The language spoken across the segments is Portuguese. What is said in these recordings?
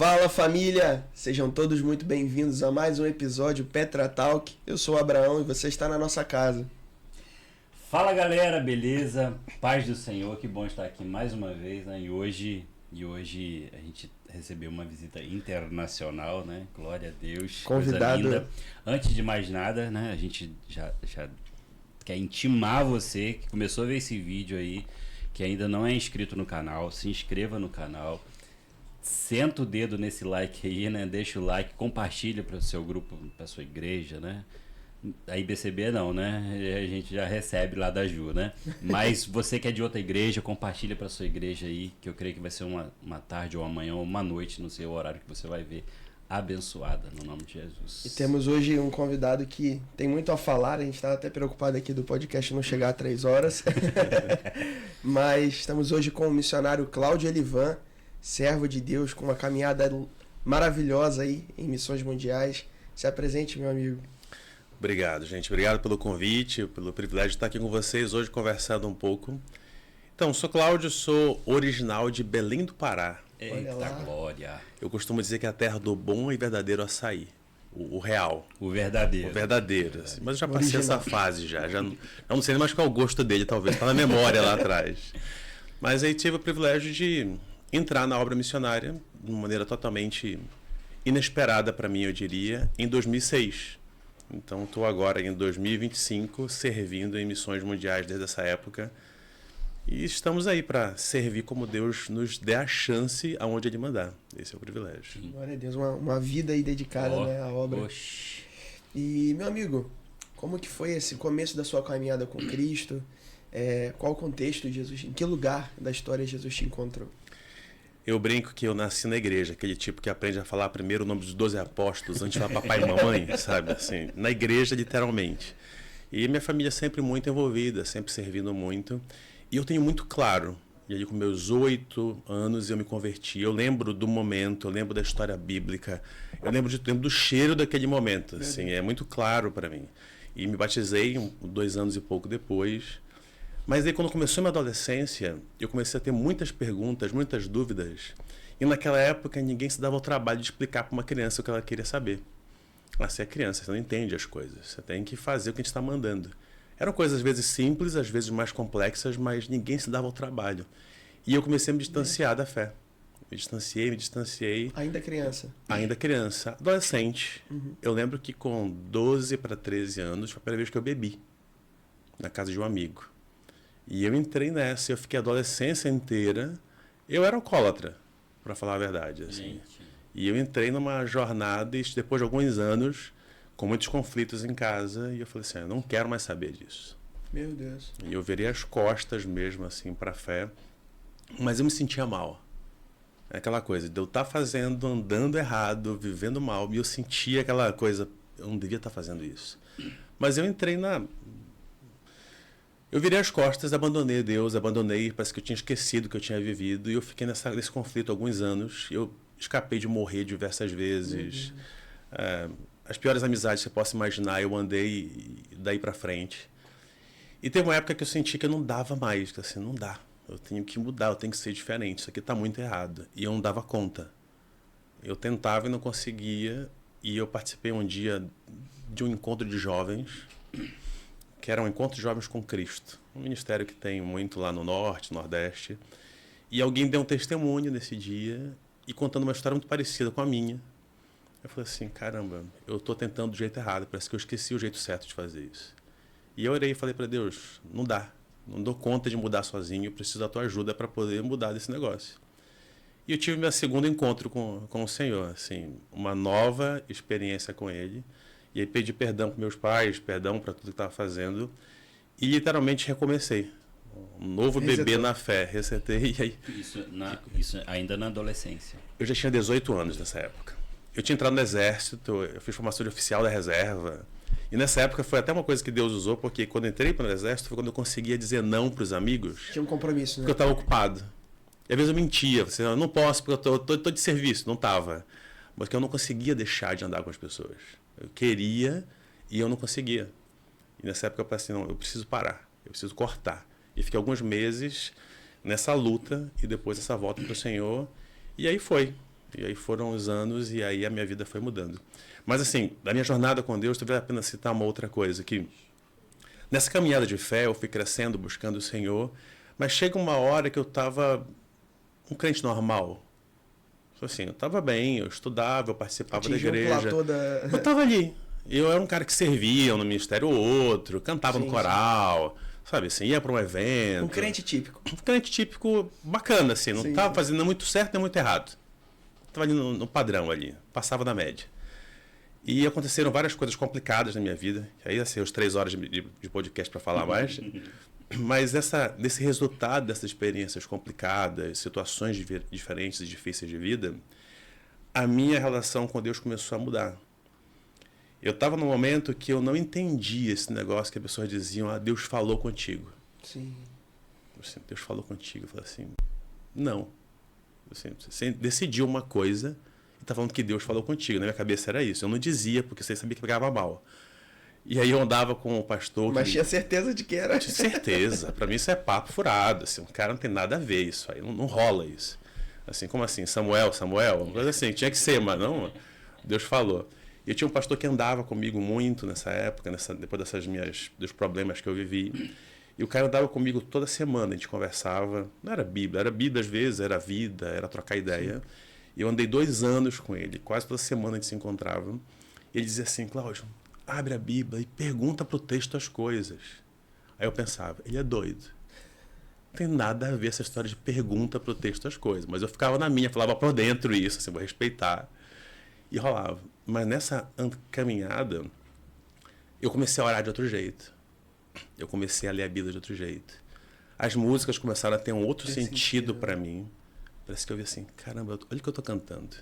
Fala família, sejam todos muito bem-vindos a mais um episódio Petra Talk. Eu sou o Abraão e você está na nossa casa. Fala galera, beleza? Paz do Senhor, que bom estar aqui mais uma vez, né? E hoje a gente recebeu uma visita internacional, né? Glória a Deus, Convidado. Coisa linda. Antes de mais nada, né? A gente já quer intimar você que começou a ver esse vídeo aí, que ainda não é inscrito no canal, se inscreva no canal. Senta o dedo nesse like aí, né? Deixa o like, compartilha para o seu grupo, para sua igreja, né? A IBCB não, né? A gente já recebe lá da Ju, né? Mas você que é de outra igreja, compartilha para sua igreja aí, que eu creio que vai ser uma tarde ou amanhã ou uma noite, não sei o horário que você vai ver, abençoada, no nome de Jesus. E temos hoje um convidado que tem muito a falar, a gente estava até preocupado aqui do podcast não chegar a 3 horas. Mas estamos hoje com o missionário Cláudio Elivan, servo de Deus, com uma caminhada maravilhosa aí em missões mundiais. Se apresente, meu amigo. Obrigado, gente. Obrigado pelo convite, pelo privilégio de estar aqui com vocês hoje conversando um pouco. Então, sou Cláudio, sou original de Belém do Pará. Eita glória! Eu costumo dizer que é a terra do bom e verdadeiro açaí. O real. O verdadeiro. O verdadeiro. Assim. Mas eu já passei essa fase já. Eu não sei nem mais qual é o gosto dele, talvez. Está na memória lá atrás. Mas aí tive o privilégio de entrar na obra missionária de uma maneira totalmente inesperada para mim, eu diria, em 2006. Então, estou agora em 2025 servindo em missões mundiais desde essa época. E estamos aí para servir como Deus nos der a chance aonde Ele mandar. Esse é o privilégio. Glória a Deus, uma vida aí dedicada, né, à obra. Oxi. E, meu amigo, como que foi esse começo da sua caminhada com Cristo? Qual o contexto de Jesus? Em que lugar da história Jesus te encontrou? Eu brinco que eu nasci na igreja, aquele tipo que aprende a falar primeiro o nome dos 12 apóstolos antes de falar papai e mamãe, sabe? Assim, na igreja, literalmente. E minha família sempre muito envolvida, sempre servindo muito. E eu tenho muito claro, e ali com meus 8 anos eu me converti. Eu lembro do momento, eu lembro da história bíblica, eu lembro do cheiro daquele momento. Assim, é muito claro para mim. E me batizei 2 anos e pouco depois. Mas aí quando começou a minha adolescência, eu comecei a ter muitas perguntas, muitas dúvidas. E naquela época ninguém se dava o trabalho de explicar para uma criança o que ela queria saber. Você é criança, você não entende as coisas. Você tem que fazer o que a gente está mandando. Eram coisas às vezes simples, às vezes mais complexas, mas ninguém se dava o trabalho. E eu comecei a me distanciar da fé. Me distanciei. Ainda criança? Ainda criança. Adolescente. Uhum. Eu lembro que com 12 para 13 anos, foi a primeira vez que eu bebi. Na casa de um amigo. E eu entrei nessa, eu fiquei a adolescência inteira. Eu era alcoólatra, para falar a verdade. Assim. E eu entrei numa jornada, e depois de alguns anos, com muitos conflitos em casa, e eu falei assim, eu não quero mais saber disso. Meu Deus. E eu virei as costas mesmo, assim, para a fé. Mas eu me sentia mal. É aquela coisa de eu estar fazendo, andando errado, vivendo mal, e eu sentia aquela coisa, eu não devia estar fazendo isso. Mas eu entrei Eu virei as costas, abandonei Deus, parece que eu tinha esquecido o que eu tinha vivido, e eu fiquei nesse conflito há alguns anos. Eu escapei de morrer diversas vezes. As piores amizades que você possa imaginar, eu andei daí para frente. E teve uma época que eu senti que eu não dava mais, que assim, não dá. Eu tenho que mudar, eu tenho que ser diferente, isso aqui está muito errado. E eu não dava conta. Eu tentava e não conseguia, e eu participei um dia de um encontro de jovens, que era um encontro de jovens com Cristo, um ministério que tem muito lá no norte, nordeste, e alguém deu um testemunho nesse dia e contando uma história muito parecida com a minha. Eu falei assim, caramba, eu estou tentando do jeito errado, parece que eu esqueci o jeito certo de fazer isso. E eu orei e falei para Deus, não dá, não dou conta de mudar sozinho, eu preciso da tua ajuda para poder mudar desse negócio. E eu tive meu segundo encontro com o Senhor, assim, uma nova experiência com Ele. E aí pedi perdão para meus pais, perdão para tudo que estava fazendo. E literalmente recomecei. Um novo bebê na fé. Resetei e aí... Isso ainda na adolescência. Eu já tinha 18 anos nessa época. Eu tinha entrado no exército, eu fiz formação de oficial da reserva. E nessa época foi até uma coisa que Deus usou, porque quando eu entrei para o exército foi quando eu conseguia dizer não para os amigos. Tinha um compromisso, né? Porque eu estava ocupado. E às vezes eu mentia. Eu não posso porque eu tô de serviço. Não estava. Mas que eu não conseguia deixar de andar com as pessoas. Eu queria e eu não conseguia. E nessa época eu pensei, não, eu preciso parar, eu preciso cortar. E fiquei alguns meses nessa luta e depois essa volta para o Senhor. E aí foi. E aí foram os anos e aí a minha vida foi mudando. Mas assim, da minha jornada com Deus, vale a pena citar uma outra coisa, que nessa caminhada de fé eu fui crescendo, buscando o Senhor, mas chega uma hora que eu estava um crente normal. Assim, eu estava bem, eu estudava, eu participava da igreja. Eu estava ali. Eu era um cara que servia no ministério ou outro, cantava no coral, sabe assim, ia para um evento. Um crente típico. Um crente típico bacana, assim, não estava fazendo nem muito certo nem muito errado. Estava ali no padrão ali, passava da média. E aconteceram várias coisas complicadas na minha vida. Aí, assim, os 3 horas de podcast para falar mais. Mas desse resultado dessas experiências complicadas, situações diferentes e difíceis de vida, a minha relação com Deus começou a mudar. Eu estava num momento que eu não entendia esse negócio que as pessoas diziam, Deus falou contigo. Sim. Assim, Deus falou contigo. Eu falei assim, não. Assim, você decidiu uma coisa e está falando que Deus falou contigo. Na minha cabeça era isso. Eu não dizia porque você sabia que pegava mal. E aí eu andava com o pastor... Mas tinha certeza de que era. Tinha certeza. Para mim isso é papo furado. Assim, um cara não tem nada a ver isso aí. Não rola isso. Assim, como assim? Samuel? Uma coisa assim. Tinha que ser, mas não... Deus falou. E eu tinha um pastor que andava comigo muito nessa época, depois dos problemas que eu vivi. E o cara andava comigo toda semana. A gente conversava. Não era Bíblia. Era Bíblia às vezes, era vida, era trocar ideia. Sim. E eu andei 2 anos com ele. Quase toda semana a gente se encontrava. E ele dizia assim, Cláudio, abre a Bíblia e pergunta para o texto as coisas. Aí eu pensava, ele é doido. Não tem nada a ver essa história de pergunta para o texto as coisas. Mas eu ficava na minha, falava por dentro isso, assim, vou respeitar. E rolava. Mas nessa caminhada, eu comecei a orar de outro jeito. Eu comecei a ler a Bíblia de outro jeito. As músicas começaram a ter um outro sentido para mim. Parece que eu vi assim, caramba, olha o que eu estou cantando.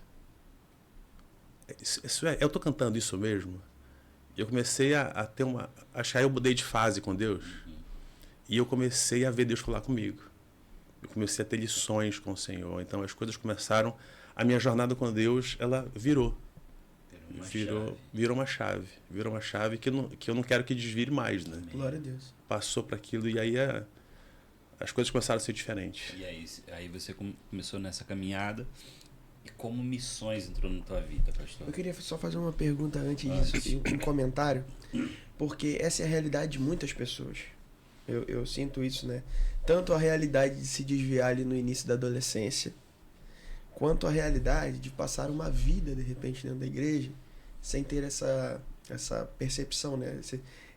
Eu estou cantando isso mesmo? Eu comecei a ter uma... Achar eu mudei de fase com Deus. E eu comecei a ver Deus falar comigo. Eu comecei a ter lições com o Senhor. Então as coisas começaram... A minha jornada com Deus, ela virou uma chave. Virou uma chave que eu não quero que desvire mais, né? Glória a Deus. Passou para aquilo e aí as coisas começaram a ser diferentes. E aí você começou nessa caminhada. E como missões entrou na tua vida, pastor? Eu queria só fazer uma pergunta antes disso, um comentário, porque essa é a realidade de muitas pessoas. Eu sinto isso, né? Tanto a realidade de se desviar ali no início da adolescência, quanto a realidade de passar uma vida, de repente, dentro da igreja, sem ter essa percepção, né?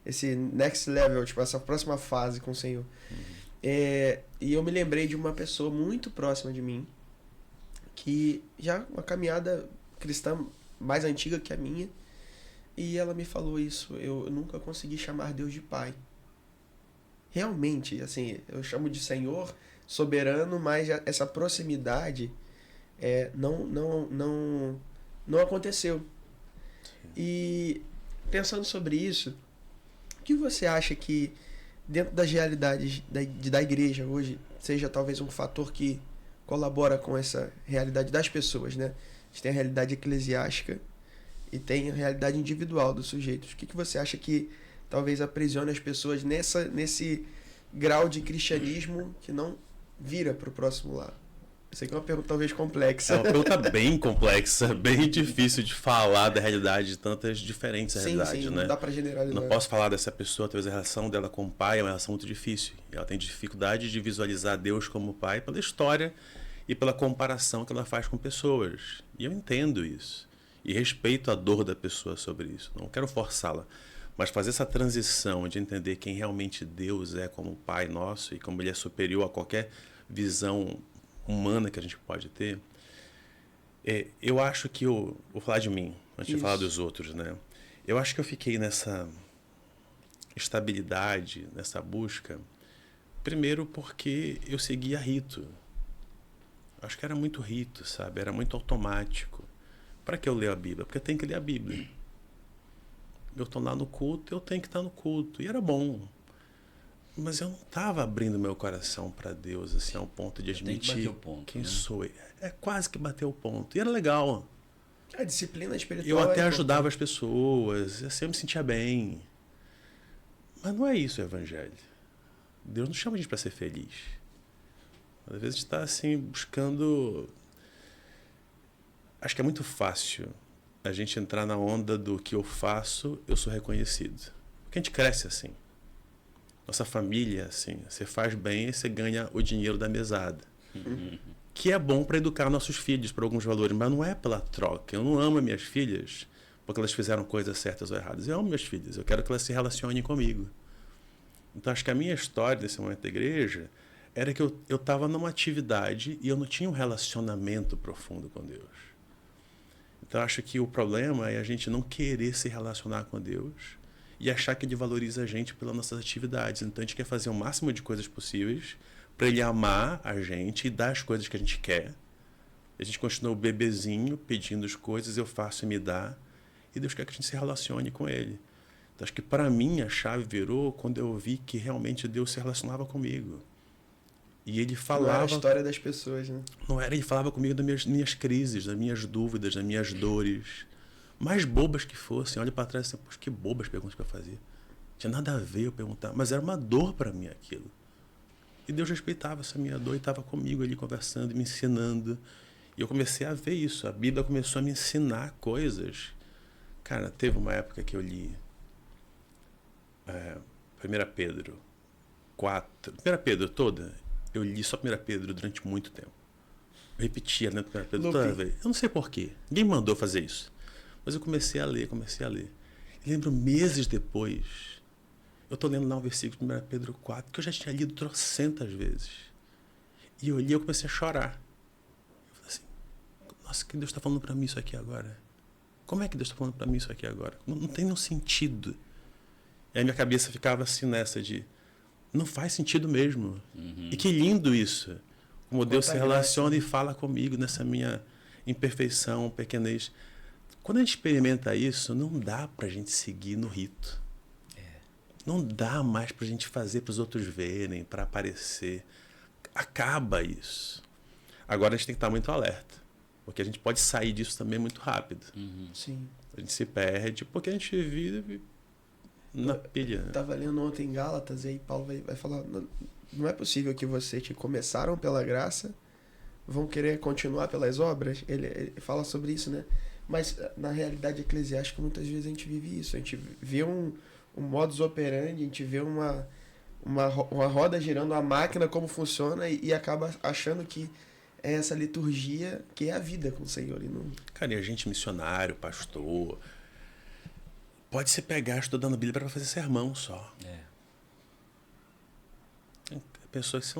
Esse next level, tipo, essa próxima fase com o Senhor. E eu me lembrei de uma pessoa muito próxima de mim, que já uma caminhada cristã mais antiga que a minha, e ela me falou isso, eu nunca consegui chamar Deus de Pai. Realmente, assim, eu chamo de Senhor, soberano, mas essa proximidade não aconteceu. E pensando sobre isso, o que você acha que dentro das realidades da igreja hoje seja talvez um fator que colabora com essa realidade das pessoas, né? A gente tem a realidade eclesiástica e tem a realidade individual dos sujeitos. O que você acha que talvez aprisione as pessoas nesse grau de cristianismo que não vira para o próximo lado? Isso aqui é uma pergunta talvez complexa. É uma pergunta bem complexa, bem difícil de falar da realidade de tantas diferentes realidades, né? Não dá para generalizar. Não posso falar dessa pessoa, talvez a relação dela com o pai é uma relação muito difícil. Ela tem dificuldade de visualizar Deus como pai pela história e pela comparação que ela faz com pessoas. E eu entendo isso. E respeito a dor da pessoa sobre isso. Não quero forçá-la. Mas fazer essa transição de entender quem realmente Deus é como Pai nosso e como Ele é superior a qualquer visão humana que a gente pode ter, eu acho que vou falar de mim, antes de falar dos outros, né? Eu acho que eu fiquei nessa estabilidade, nessa busca, primeiro porque eu seguia rito. Acho que era muito rito, sabe? Era muito automático. Para que eu leio a Bíblia? Porque eu tenho que ler a Bíblia. Eu estou lá no culto, eu tenho que estar no culto. E era bom. Mas eu não estava abrindo meu coração para Deus, assim, ao ponto de admitir quem sou. É quase que bater o ponto. E era legal. A disciplina espiritual. Eu até ajudava as pessoas, assim, eu me sentia bem. Mas não é isso o evangelho. Deus não chama a gente para ser feliz. Às vezes a gente está assim, buscando Acho que é muito fácil a gente entrar na onda do que eu faço, eu sou reconhecido. Porque a gente cresce assim. Nossa família, assim, você faz bem e você ganha o dinheiro da mesada. Que é bom para educar nossos filhos para alguns valores, mas não é pela troca. Eu não amo minhas filhas porque elas fizeram coisas certas ou erradas. Eu amo minhas filhas, eu quero que elas se relacionem comigo. Então, acho que a minha história nesse momento da igreja era que eu estava numa atividade e eu não tinha um relacionamento profundo com Deus. Então, acho que o problema é a gente não querer se relacionar com Deus e achar que Ele valoriza a gente pelas nossas atividades. Então, a gente quer fazer o máximo de coisas possíveis para Ele amar a gente e dar as coisas que a gente quer. A gente continua o bebezinho pedindo as coisas, eu faço e me dá. E Deus quer que a gente se relacione com Ele. Então, acho que para mim a chave virou quando eu vi que realmente Deus se relacionava comigo. E Ele falava... Não era a história das pessoas, né? Não era, Ele falava comigo das minhas crises, das minhas dúvidas, das minhas dores. Mais bobas que fossem. Olha para trás e assim, poxa, que bobas perguntas que eu fazia. Não tinha nada a ver eu perguntar, mas era uma dor para mim aquilo. E Deus respeitava essa minha dor e estava comigo ali conversando, me ensinando. E eu comecei a ver isso. A Bíblia começou a me ensinar coisas. Cara, teve uma época que eu li 1 Pedro 4. 1 Pedro toda, eu li só 1 Pedro durante muito tempo. Eu repetia, né? 1 Pedro toda vez. Eu não sei porquê. Ninguém mandou fazer isso. Mas eu comecei a ler. E lembro meses depois, eu estou lendo lá um versículo de 1 Pedro 4, que eu já tinha lido trocentas vezes. E eu li e eu comecei a chorar. Eu falei assim, nossa, que Deus está falando para mim isso aqui agora? Como é que Deus está falando para mim isso aqui agora? Não tem nenhum sentido. E aí minha cabeça ficava assim nessa de, não faz sentido mesmo. E que lindo isso. Como Deus se relaciona e fala comigo nessa minha imperfeição, pequenez. Quando a gente experimenta isso, não dá para a gente seguir no rito. Não dá mais para a gente fazer para os outros verem, para aparecer. Acaba isso. Agora a gente tem que estar muito alerta. Porque a gente pode sair disso também muito rápido. Sim. A gente se perde porque a gente vive na pilha. Eu estava lendo ontem em Gálatas e aí Paulo vai falar, não é possível que vocês que começaram pela graça vão querer continuar pelas obras. Ele fala sobre isso, né? Mas na realidade eclesiástica muitas vezes a gente vive isso. A gente vê um modus operandi, a gente vê uma roda girando, a máquina como funciona e acaba achando que é essa liturgia que é a vida com o Senhor. E não... Cara, e a gente missionário, pastor, pode se pegar estudando a Bíblia para fazer sermão só. Tem pessoas que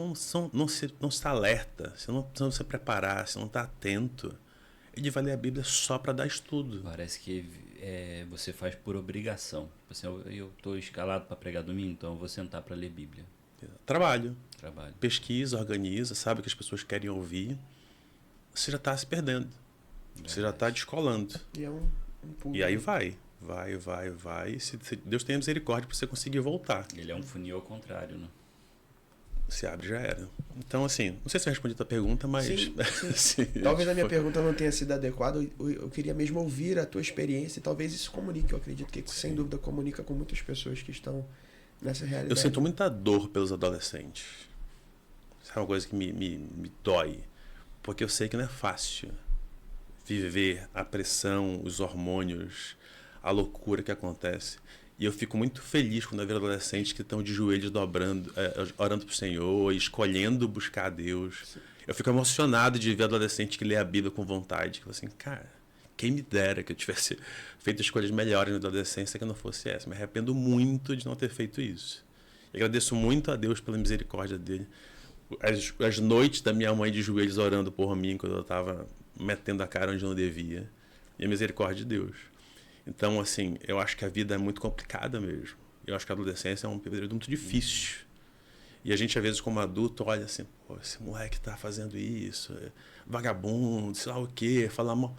não se alerta, se não se preparar, se não está atento, ele vai ler a Bíblia só para dar estudo. Parece que você faz por obrigação. Assim, eu estou escalado para pregar domingo, então eu vou sentar para ler Bíblia. Trabalho. Pesquisa, organiza, sabe o que as pessoas querem ouvir. Você já está se perdendo. Você já está descolando. E é um pulo. E aí vai. Se Deus tem misericórdia para você conseguir voltar. Ele é um funil ao contrário, né? Se abre, já era. Então, assim, não sei se eu respondi a tua pergunta, mas... Sim. Sim, talvez a minha pergunta não tenha sido adequada. Eu queria mesmo ouvir a tua experiência e talvez isso comunique. Eu acredito que, sem dúvida, comunica com muitas pessoas que estão nessa realidade. Eu sinto muita dor pelos adolescentes. Isso é uma coisa que me dói. Porque eu sei que não é fácil viver a pressão, os hormônios, a loucura que acontece. E eu fico muito feliz quando eu vejo adolescentes que estão de joelhos dobrando, orando para o Senhor, escolhendo buscar a Deus. Sim. Eu fico emocionado de ver adolescente que lê a Bíblia com vontade. Que fala assim, cara, quem me dera que eu tivesse feito escolhas melhores na adolescência que não fosse essa. Me arrependo muito de não ter feito isso. E agradeço muito a Deus pela misericórdia dele. As noites da minha mãe de joelhos orando por mim quando eu estava metendo a cara onde eu não devia. E a misericórdia de Deus. Então, assim, eu acho que a vida é muito complicada mesmo. Eu acho que a adolescência é um período muito difícil. E a gente, às vezes, como adulto, olha assim, pô, esse moleque tá fazendo isso, vagabundo, sei lá o quê, falar mal.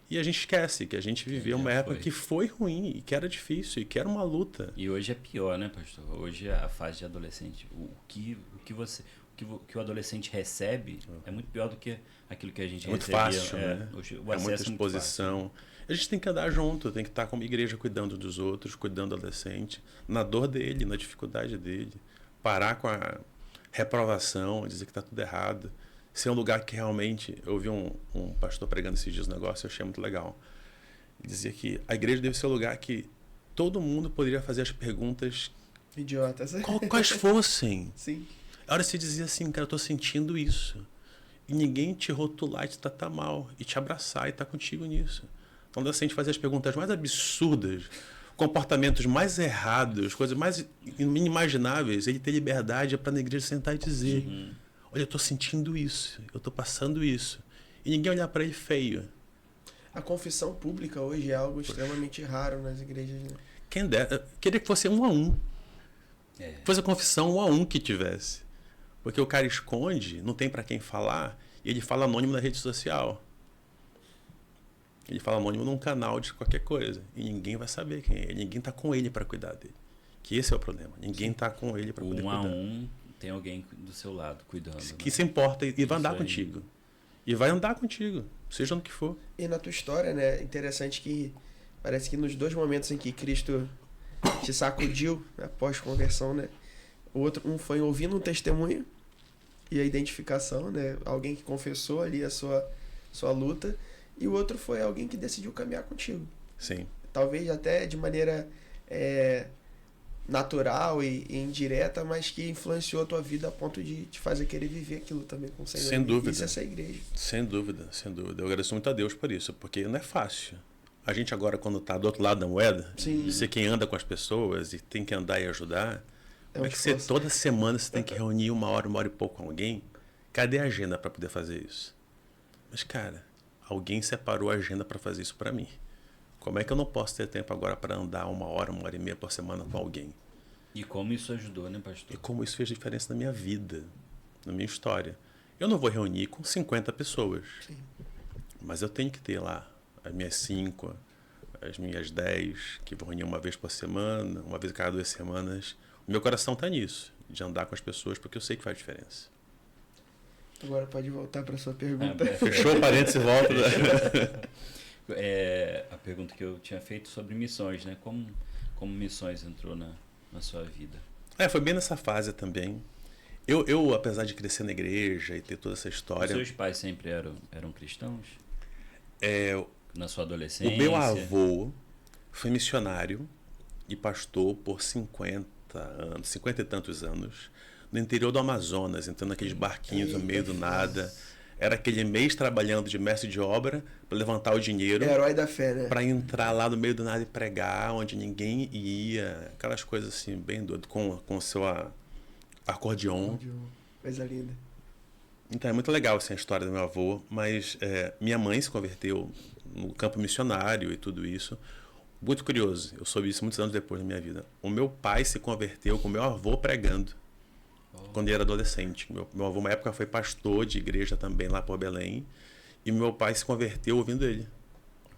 E a gente esquece que a gente viveu uma época que foi ruim, e que era difícil, e que era uma luta. E hoje é pior, né, pastor? Hoje a fase de adolescente, o que o adolescente recebe é muito pior do que aquilo que a gente recebia. Muito fácil, né? Hoje, é muita exposição. A gente tem que andar junto, tem que estar como igreja cuidando dos outros, cuidando do adolescente, na dor dele, na dificuldade dele. Parar com a reprovação, dizer que está tudo errado. ser um lugar que realmente... Eu ouvi um pastor pregando esses dias um negócio, eu achei muito legal. Ele dizia que a igreja deve ser um lugar que todo mundo poderia fazer as perguntas... Idiotas. Quais fossem. Sim. A hora você dizia assim, cara, eu tô sentindo isso. E ninguém te rotular e te tratar mal. E te abraçar e estar contigo nisso. Então, assim, a gente fazer as perguntas mais absurdas, comportamentos mais errados, coisas mais inimagináveis, ele ter liberdade para na igreja sentar e dizer, olha, eu tô sentindo isso, eu tô passando isso. E ninguém olhar para ele feio. A confissão pública hoje é algo extremamente raro nas igrejas, né? Quem dera, queria que fosse 1 a 1. Fosse a confissão 1 a 1 que tivesse. Porque o cara esconde, não tem para quem falar, e ele fala anônimo na rede social. Ele fala anônimo num canal de qualquer coisa. E ninguém vai saber quem é ele. Ninguém tá com ele para cuidar dele. Que esse é o problema. Ninguém tá com ele para poder cuidar. 1 a 1 tem alguém do seu lado cuidando. Que se importa e vai andar aí. contigo. E vai andar contigo, seja no que for. E na tua história, né, interessante que parece que nos 2 momentos em que Cristo te sacudiu após conversão, né, um foi ouvindo um testemunho e a identificação, né, alguém que confessou ali a sua luta, e o outro foi alguém que decidiu caminhar contigo. Sim. Talvez até de maneira natural e indireta, mas que influenciou a tua vida a ponto de te fazer querer viver aquilo também com o Senhor. Sem dúvida. Isso é essa igreja. Sem dúvida, sem dúvida. Eu agradeço muito a Deus por isso, porque não é fácil. A gente agora, quando está do outro lado da moeda, ser quem anda com as pessoas e tem que andar e ajudar, como é que você, toda semana você tem que reunir 1 hora e pouco com alguém? Cadê a agenda para poder fazer isso? Mas, cara, alguém separou a agenda para fazer isso para mim. Como é que eu não posso ter tempo agora para andar 1 hora e meia por semana com alguém? E como isso ajudou, né, pastor? E como isso fez diferença na minha vida, na minha história. Eu não vou reunir com 50 pessoas. Sim. Mas eu tenho que ter lá as minhas 5, as minhas 10, que vou reunir 1 vez por semana, 1 vez a cada 2 semanas. O meu coração está nisso, de andar com as pessoas, porque eu sei que faz diferença. Agora pode voltar para sua pergunta. Fechou o parênteses e volta. A pergunta que eu tinha feito sobre missões, né? Como missões entrou na sua vida? Foi bem nessa fase também. Eu, apesar de crescer na igreja e ter toda essa história... Os seus pais sempre eram cristãos? Na sua adolescência? O meu avô foi missionário e pastor por 50 e tantos anos, no interior do Amazonas, entrando naqueles barquinhos no meio do nada. Era aquele mês trabalhando de mestre de obra para levantar o dinheiro. Herói da fé, né? Para entrar lá no meio do nada e pregar, onde ninguém ia. Aquelas coisas assim, bem doidas, com o seu acordeon. Coisa linda. Então é muito legal assim, a história do meu avô, mas minha mãe se converteu no campo missionário e tudo isso. Muito curioso, eu soube isso muitos anos depois da minha vida. O meu pai se converteu com o meu avô pregando, quando ele era adolescente. Meu avô, uma época, foi pastor de igreja também lá por Belém, e meu pai se converteu ouvindo ele,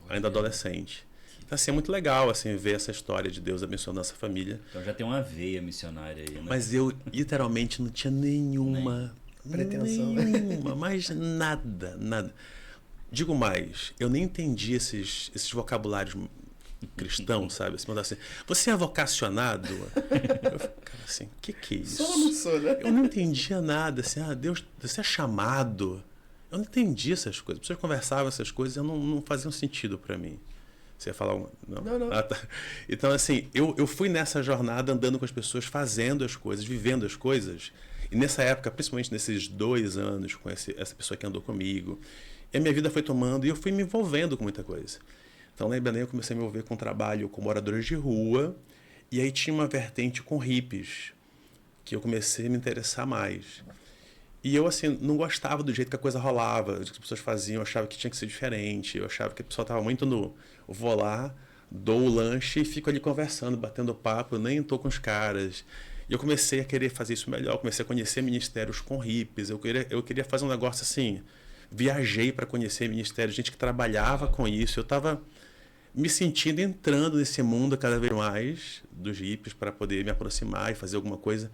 ainda adolescente. Então, assim, é muito legal assim, ver essa história de Deus abençoando nossa família. Então já tem uma veia missionária aí, né? Mas eu, literalmente, não tinha nenhuma pretensão. Nenhuma, mas nada. Digo mais, eu nem entendi esses vocabulários cristãos, sabe? Assim, você é vocacionado? Eu fico, cara, assim, o que é isso? Só não sou, né? Eu não entendia nada, assim, Deus, você é chamado. Eu não entendi essas coisas. As pessoas conversavam essas coisas e não faziam sentido para mim. Você ia falar alguma... Não. Ah, tá. Então, assim, eu fui nessa jornada andando com as pessoas, fazendo as coisas, vivendo as coisas. E nessa época, principalmente nesses 2 anos, com essa pessoa que andou comigo, e a minha vida foi tomando e eu fui me envolvendo com muita coisa. Então, lá em Belém, eu comecei a me envolver com trabalho com moradores de rua, e aí tinha uma vertente com hippies, que eu comecei a me interessar mais. E eu, assim, não gostava do jeito que a coisa rolava, do que as pessoas faziam, eu achava que tinha que ser diferente, eu achava que a pessoa estava muito no... Eu vou lá, dou o lanche e fico ali conversando, batendo papo, eu nem estou com os caras. E eu comecei a querer fazer isso melhor, comecei a conhecer ministérios com hippies, eu queria fazer um negócio assim, viajei para conhecer ministérios, gente que trabalhava com isso, eu estava me sentindo entrando nesse mundo cada vez mais dos hippies para poder me aproximar e fazer alguma coisa.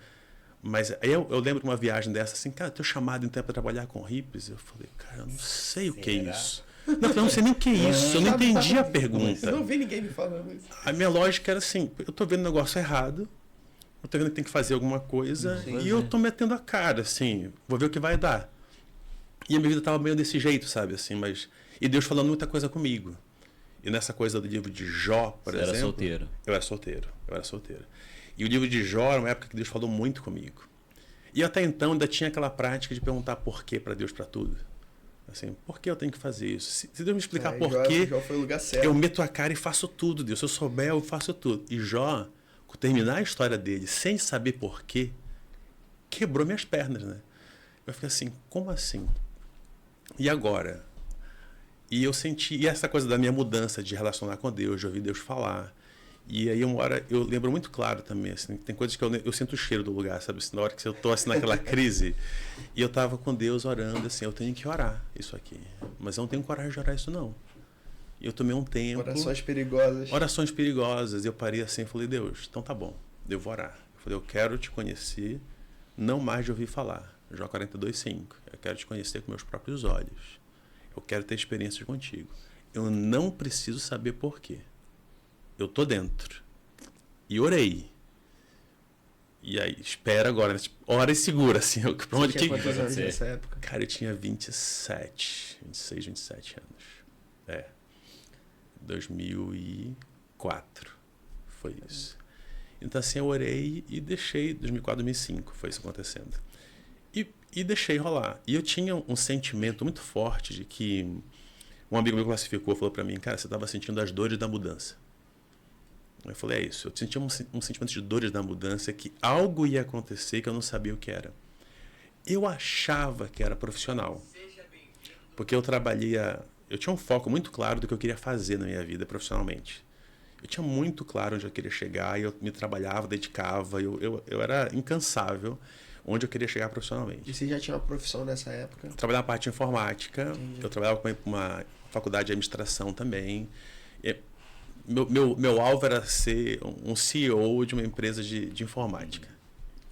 Mas aí eu lembro de uma viagem dessa, assim, cara, teu chamado então é para trabalhar com hippies? Eu falei, cara, eu não sei o que é isso. Não, eu não sei nem o que é isso, eu não entendi a pergunta. Eu não vi ninguém me falando isso. A minha lógica era assim, eu tô vendo um negócio errado, eu tô vendo que tem que fazer alguma coisa e eu tô metendo a cara, assim, vou ver o que vai dar. E a minha vida estava meio desse jeito, sabe? Assim, mas... E Deus falando muita coisa comigo. E nessa coisa do livro de Jó, por exemplo... Você era solteiro. Eu era solteiro. E o livro de Jó era uma época que Deus falou muito comigo. E até então ainda tinha aquela prática de perguntar por quê para Deus para tudo. Assim, por que eu tenho que fazer isso? Se Deus me explicar por quê, Jó foi o lugar certo. eu meto a cara e faço tudo, Deus. Se eu souber, eu faço tudo. E Jó, terminar a história dele sem saber por quê, quebrou minhas pernas, né? Eu fiquei assim, como assim? E agora? E eu senti, e essa coisa da minha mudança de relacionar com Deus, de ouvir Deus falar. E aí uma hora, eu lembro muito claro também, assim, tem coisas que eu sinto o cheiro do lugar, sabe? Assim, na hora que eu tô assim naquela crise, e eu tava com Deus orando, assim, eu tenho que orar isso aqui. Mas eu não tenho coragem de orar isso não. E eu tomei um tempo... Orações perigosas. Orações perigosas. E eu parei assim e falei, Deus, então tá bom, eu vou orar. Eu falei, eu quero te conhecer, não mais de ouvir falar. Jó 42:5. Eu quero te conhecer com meus próprios olhos. Eu quero ter experiências contigo. Eu não preciso saber por quê. Eu tô dentro. E orei. E aí, espera agora. Ora e segura, assim. Pra onde que... Quantos anos nessa época? Cara, eu tinha 26, 27 anos. 2004. Foi isso. Então, assim, eu orei e deixei... 2004, 2005 foi isso acontecendo. E deixei rolar. E eu tinha um sentimento muito forte de que... Um amigo meu classificou, falou pra mim, cara, você estava sentindo as dores da mudança. Eu falei, é isso. Eu sentia um sentimento de dores da mudança, que algo ia acontecer que eu não sabia o que era. Eu achava que era profissional. Porque eu tinha um foco muito claro do que eu queria fazer na minha vida profissionalmente. Eu tinha muito claro onde eu queria chegar, e eu me trabalhava, dedicava, eu era incansável onde eu queria chegar profissionalmente. E você já tinha uma profissão nessa época? Eu trabalhava na parte de informática. Entendi. Eu trabalhava com uma faculdade de administração também. Meu alvo era ser um CEO de uma empresa de informática.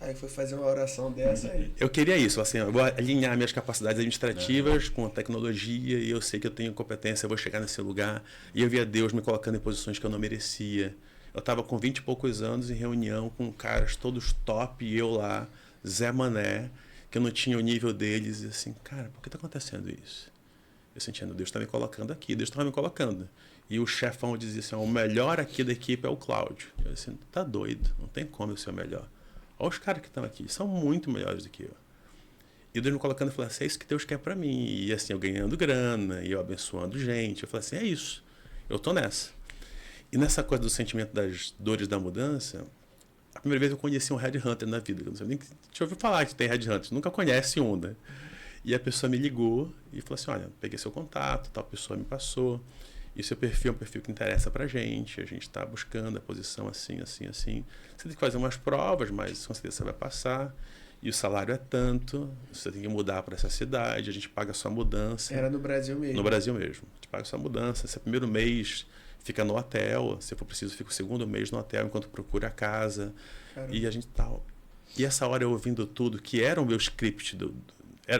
Aí foi fazer uma oração dessa aí. Eu queria isso, assim, eu vou alinhar minhas capacidades administrativas com a tecnologia, e eu sei que eu tenho competência, eu vou chegar nesse lugar. E eu via Deus me colocando em posições que eu não merecia. Eu estava com 20 e poucos anos em reunião com caras todos top, e eu lá, Zé Mané, que eu não tinha o nível deles, e assim, cara, por que está acontecendo isso? Eu sentindo, Deus está me colocando aqui, Deus estava me colocando. E o chefão dizia assim, o melhor aqui da equipe é o Cláudio. Eu assim, tá doido, não tem como eu ser o melhor. Olha os caras que estão aqui, são muito melhores do que eu. E Deus me colocando, eu falei assim, é isso que Deus quer para mim. E assim, eu ganhando grana, e eu abençoando gente. Eu falei assim, é isso, eu tô nessa. E nessa coisa do sentimento das dores da mudança, a primeira vez eu conheci um headhunter na vida. Eu não sabia nem que tinha ouvido falar que tem headhunter, nunca conhece um, né? E a pessoa me ligou e falou assim, olha, peguei seu contato, tal pessoa me passou, e seu perfil é um perfil que interessa pra gente, a gente está buscando a posição assim, assim, assim. Você tem que fazer umas provas, mas com certeza você vai passar, e o salário é tanto, você tem que mudar para essa cidade, a gente paga a sua mudança. Era no Brasil mesmo? No Brasil mesmo. A gente paga a sua mudança, esse primeiro mês fica no hotel, se for preciso fica o segundo mês no hotel enquanto procura a casa. Caramba. E a gente tal. E essa hora eu ouvindo tudo, que era o meu script,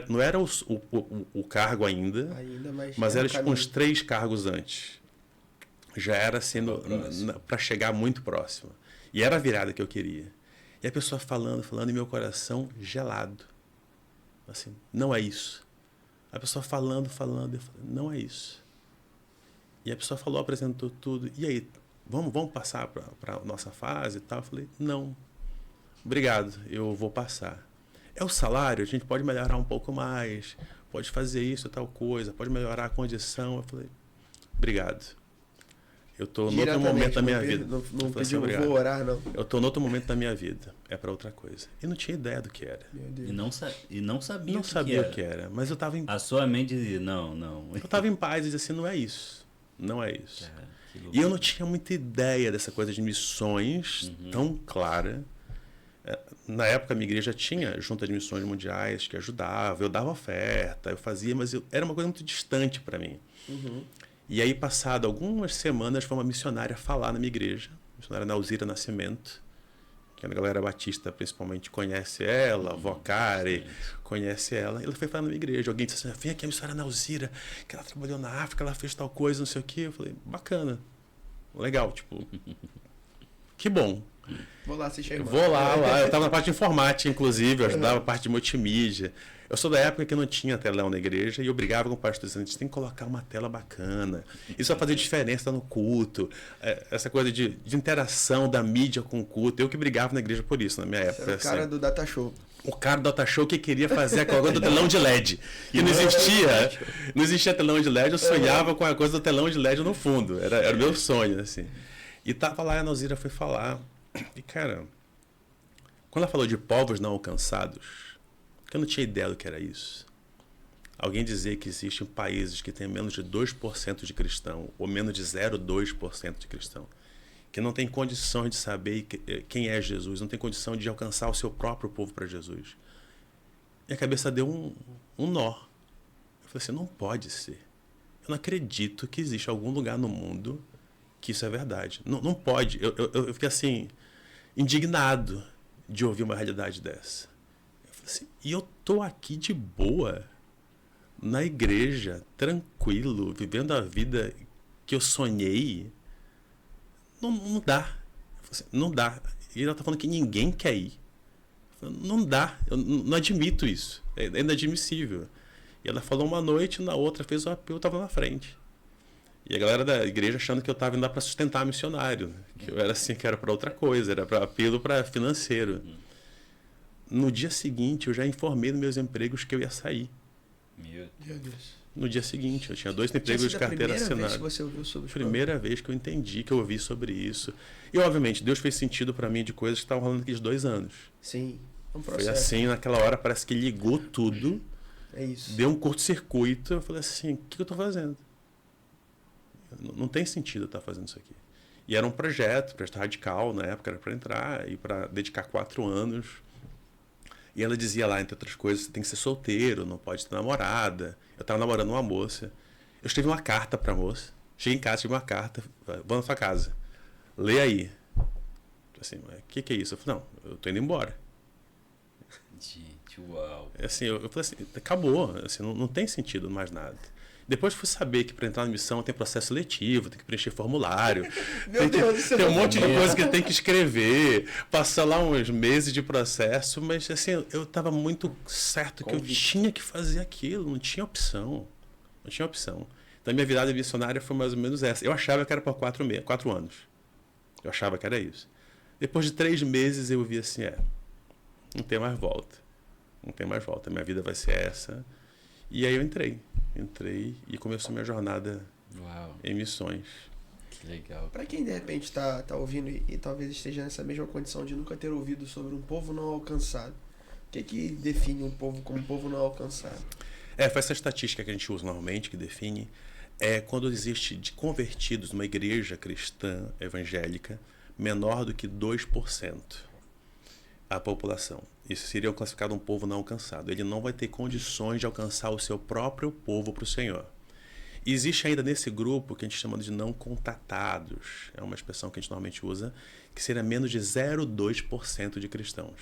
não era o cargo ainda mas era tipo uns 3 cargos antes. Já era sendo para chegar muito próximo. E era a virada que eu queria. E a pessoa falando, e meu coração gelado. Assim, não é isso. A pessoa falando, eu falei, não é isso. E a pessoa falou, apresentou tudo. E aí, vamos passar para a nossa fase e tal? Eu falei, não. Obrigado, eu vou passar. É o salário, a gente pode melhorar um pouco mais, pode fazer isso, tal coisa, pode melhorar a condição. Eu falei, obrigado. Eu estou em outro momento da minha vida. Não pediu, vou orar, não. Eu estou em outro momento da minha vida. É para outra coisa. E não tinha ideia do que era. E não sabia não sabia o que era. Mas eu estava em... A sua mente dizia, não. Eu estava em paz e dizia assim, não é isso. Não é isso. E eu não tinha muita ideia dessa coisa de missões tão clara. Na época, a minha igreja tinha junta de missões mundiais que ajudava, eu dava oferta, eu fazia, mas era uma coisa muito distante para mim. E aí, passado algumas semanas, foi uma missionária falar na minha igreja, a missionária Nauzira Nascimento, que a galera batista principalmente conhece ela, Vocari conhece ela. Ela foi falar na minha igreja, alguém disse assim, vem aqui a missionária Nauzira, que ela trabalhou na África, ela fez tal coisa, não sei o quê. Eu falei, bacana, legal, tipo, que bom. Vou lá assistir a Eu irmã. vou lá. Eu estava na parte de informática, inclusive, eu ajudava a parte de multimídia. Eu sou da época que não tinha telão na igreja e eu brigava com o pastor dizendo, a gente tem que colocar uma tela bacana. Isso vai fazer diferença no culto. Essa coisa de interação da mídia com o culto. Eu que brigava na igreja por isso, na minha época. Era o cara assim. do Data Show. O cara do Data Show que queria fazer a coisa do telão de LED. E não existia telão de LED, eu sonhava com a coisa do telão de LED no fundo. Era o meu sonho, assim. E tava lá, a Nalzira foi falar. E, cara, quando ela falou de povos não alcançados, que eu não tinha ideia do que era isso. Alguém dizer que existem países que têm menos de 2% de cristão, ou menos de 0,2% de cristão, que não tem condições de saber quem é Jesus, não tem condição de alcançar o seu próprio povo para Jesus. Minha cabeça deu um nó. Eu falei assim, não pode ser. Eu não acredito que existe algum lugar no mundo que isso é verdade. Não pode. Eu fiquei assim, indignado de ouvir uma realidade dessa. Eu falei assim, e eu tô aqui de boa, na igreja, tranquilo, vivendo a vida que eu sonhei. Não dá. Assim, não dá. E ela tá falando que ninguém quer ir. Não dá. Eu não admito isso. É inadmissível. E ela falou uma noite, na outra fez o apelo, eu estava na frente. E a galera da igreja achando que eu estava indo lá para sustentar missionário. Que eu era assim, que era para outra coisa, era para apelo para financeiro. No dia seguinte, eu já informei nos meus empregos que eu ia sair. Meu Deus. No dia seguinte, eu tinha 2 empregos de carteira assinada. Primeira vez que você ouviu sobre isso? Primeira vez que eu entendi, que eu ouvi sobre isso. E, obviamente, Deus fez sentido para mim de coisas que estavam rolando naqueles 2 anos. Sim, é um processo. Foi assim, naquela hora, parece que ligou tudo. É isso. Deu um curto-circuito. Eu falei assim, o que eu estou fazendo? Não tem sentido eu estar fazendo isso aqui. E era um projeto radical, na época, era para entrar e para dedicar 4 anos. E ela dizia lá, entre outras coisas, você tem que ser solteiro, não pode ter namorada. Eu estava namorando uma moça. Eu escrevi uma carta para a moça. Cheguei em casa, escrevi uma carta. Vou na sua casa. Lê aí. Assim, o que é isso? Eu falei, não, eu tô indo embora. Gente, uau. Assim, eu falei assim, acabou. Assim, não tem sentido mais nada. Depois fui saber que para entrar na missão tem processo seletivo, tem que preencher formulário. Tem um monte de coisa que tem que escrever, passar lá uns meses de processo, mas assim, eu estava muito certo que eu tinha que fazer aquilo, não tinha opção. Não tinha opção. Então, minha virada missionária foi mais ou menos essa. Eu achava que era por 4 anos. Eu achava que era isso. Depois de 3 meses, eu vi assim, não tem mais volta. Não tem mais volta. Minha vida vai ser essa. E aí eu entrei e começou minha jornada em missões. Que legal. Para quem de repente está ouvindo e talvez esteja nessa mesma condição de nunca ter ouvido sobre um povo não alcançado, o que define um povo como um povo não alcançado? Foi essa estatística que a gente usa normalmente, que define, quando existe de convertidos numa igreja cristã evangélica menor do que 2% a população. Isso seria classificado um povo não alcançado. Ele não vai ter condições de alcançar o seu próprio povo para o Senhor. E existe ainda nesse grupo que a gente chama de não contatados. É uma expressão que a gente normalmente usa, que seria menos de 0,2% de cristãos.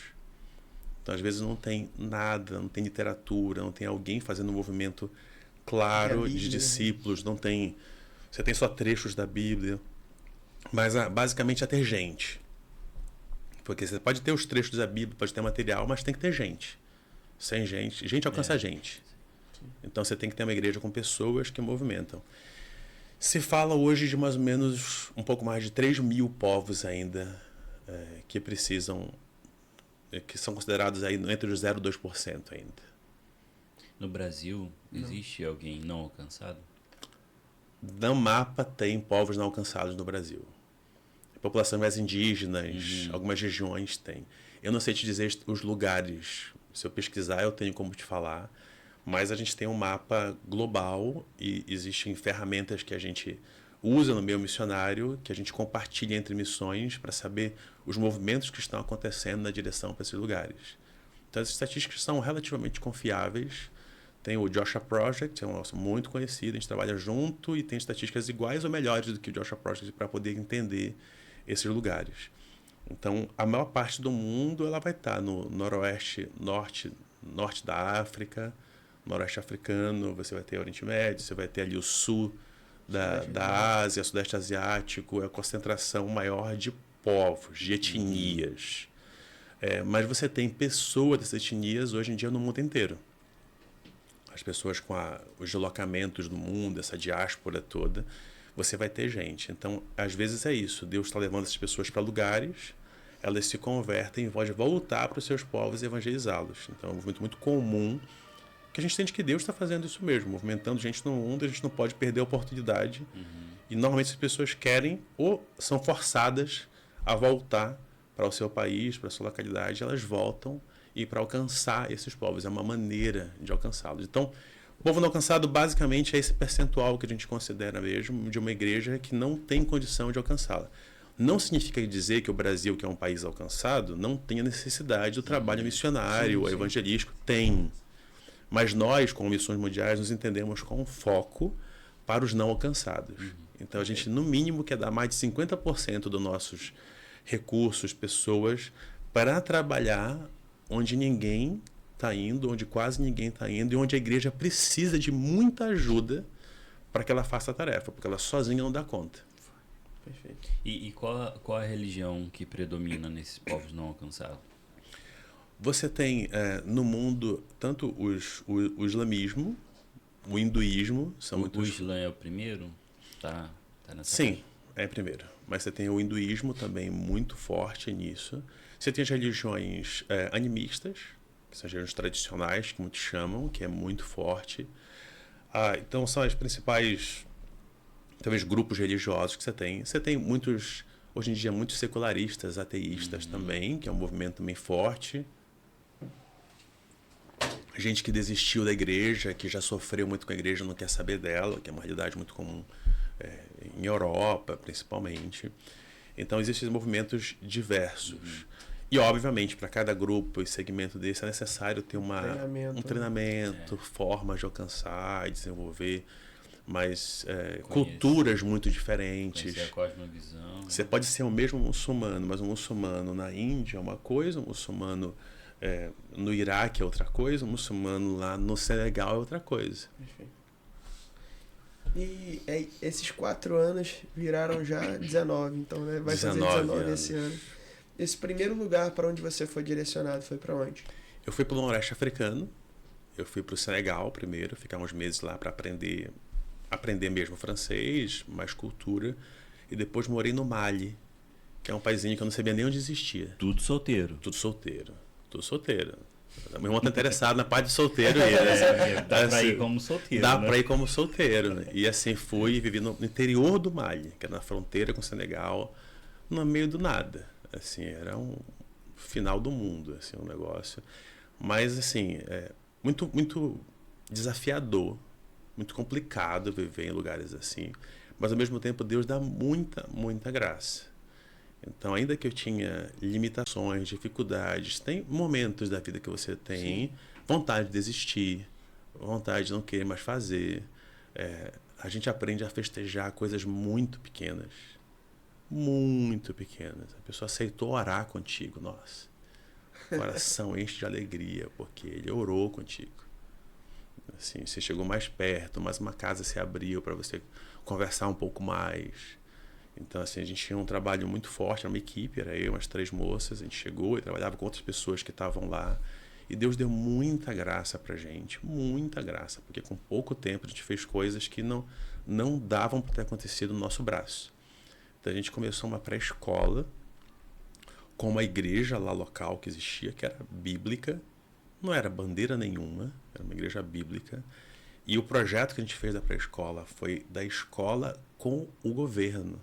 Então, às vezes, não tem nada, não tem literatura, não tem alguém fazendo um movimento claro de discípulos, não tem... Você tem só trechos da Bíblia, mas basicamente é ter gente. Porque você pode ter os trechos da Bíblia, pode ter material, mas tem que ter gente. Sem gente alcança gente. Então você tem que ter uma igreja com pessoas que movimentam. Se fala hoje de mais ou menos um pouco mais de 3 mil povos ainda que precisam, que são considerados aí entre os 0 e 2% ainda. No Brasil, existe alguém não alcançado? No mapa tem povos não alcançados no Brasil. Populações mais indígenas, algumas regiões tem. Eu não sei te dizer os lugares. Se eu pesquisar, eu tenho como te falar. Mas a gente tem um mapa global e existem ferramentas que a gente usa no meio missionário, que a gente compartilha entre missões para saber os movimentos que estão acontecendo na direção para esses lugares. Então, as estatísticas são relativamente confiáveis. Tem o Joshua Project, é um negócio muito conhecido, a gente trabalha junto e tem estatísticas iguais ou melhores do que o Joshua Project para poder entender esses lugares. Então, a maior parte do mundo ela vai estar no norte da África, noroeste africano, você vai ter o Oriente Médio, você vai ter ali o sul da Ásia, sudeste asiático, é a concentração maior de povos, de etnias. Mas você tem pessoas dessas etnias hoje em dia no mundo inteiro. As pessoas com os deslocamentos do mundo, essa diáspora toda, você vai ter gente. Então, às vezes é isso. Deus está levando essas pessoas para lugares, elas se convertem e podem voltar para os seus povos e evangelizá-los. Então, é um movimento muito comum, que a gente entende que Deus está fazendo isso mesmo, movimentando gente no mundo, a gente não pode perder a oportunidade. E normalmente as pessoas querem ou são forçadas a voltar para o seu país, para a sua localidade, elas voltam e para alcançar esses povos. É uma maneira de alcançá-los. Então, o povo não alcançado basicamente é esse percentual que a gente considera mesmo de uma igreja que não tem condição de alcançá-la. Não significa dizer que o Brasil, que é um país alcançado, não tenha necessidade do trabalho missionário, evangelístico. Tem. Mas nós, como Missões Mundiais, nos entendemos com foco para os não alcançados. Então, a gente, no mínimo, quer dar mais de 50% dos nossos recursos, pessoas, para trabalhar onde ninguém está indo, onde quase ninguém está indo, e onde a igreja precisa de muita ajuda para que ela faça a tarefa, porque ela sozinha não dá conta. Perfeito. E qual a religião que predomina nesses povos não alcançados? Você tem no mundo tanto o islamismo, o hinduísmo, são O Islã é o primeiro? Tá nessa Sim, parte? é primeiro. Mas você tem o hinduísmo também muito forte nisso. Você tem as religiões animistas, que são as religiões tradicionais, que muitos chamam, que é muito forte. Então são as principais, talvez, grupos religiosos que você tem. Você tem muitos, hoje em dia, muitos secularistas, ateístas também, que é um movimento também forte. Gente que desistiu da igreja, que já sofreu muito com a igreja, não quer saber dela, que é uma realidade muito comum em Europa, principalmente. Então, existem movimentos diversos. E, obviamente, para cada grupo e segmento desse, é necessário ter um treinamento, formas de alcançar e desenvolver, mas culturas muito diferentes. Conhecer a cosmovisão. Você pode ser o mesmo muçulmano, mas um muçulmano na Índia é uma coisa, um muçulmano no Iraque é outra coisa, um muçulmano lá no Senegal é outra coisa. Perfeito. E esses 4 anos viraram já 19, então, né? Vai fazer 19 esse ano. Esse primeiro lugar para onde você foi direcionado foi para onde? Eu fui para o Noroeste Africano, eu fui para o Senegal primeiro, ficar uns meses lá para aprender mesmo francês, mais cultura, e depois morei no Mali, que é um paísinho que eu não sabia nem onde existia. Tudo solteiro. Tudo solteiro. Meu irmão tá interessado na parte de solteiro. Né? Dá pra ir como solteiro. Dá né? pra ir como solteiro. E assim fui e vivi no interior do Mali, que é na fronteira com o Senegal, no meio do nada. Assim, era um final do mundo, assim, um negócio. Mas assim, muito, muito desafiador, muito complicado viver em lugares assim. Mas ao mesmo tempo Deus dá muita, muita graça. Então, ainda que eu tinha limitações, dificuldades, tem momentos da vida que você tem vontade de desistir, vontade de não querer mais fazer. A gente aprende a festejar coisas muito pequenas. Muito pequenas. A pessoa aceitou orar contigo, nossa. O coração enche de alegria, porque ele orou contigo. Assim, você chegou mais perto, mas uma casa se abriu para você conversar um pouco mais. Então, assim, a gente tinha um trabalho muito forte, era uma equipe, era eu, umas 3 moças, a gente chegou e trabalhava com outras pessoas que estavam lá. E Deus deu muita graça pra gente, muita graça, porque com pouco tempo a gente fez coisas que não davam para ter acontecido no nosso braço. Então, a gente começou uma pré-escola com uma igreja lá local que existia, que era bíblica, não era bandeira nenhuma, era uma igreja bíblica. E o projeto que a gente fez da pré-escola foi da escola com o governo.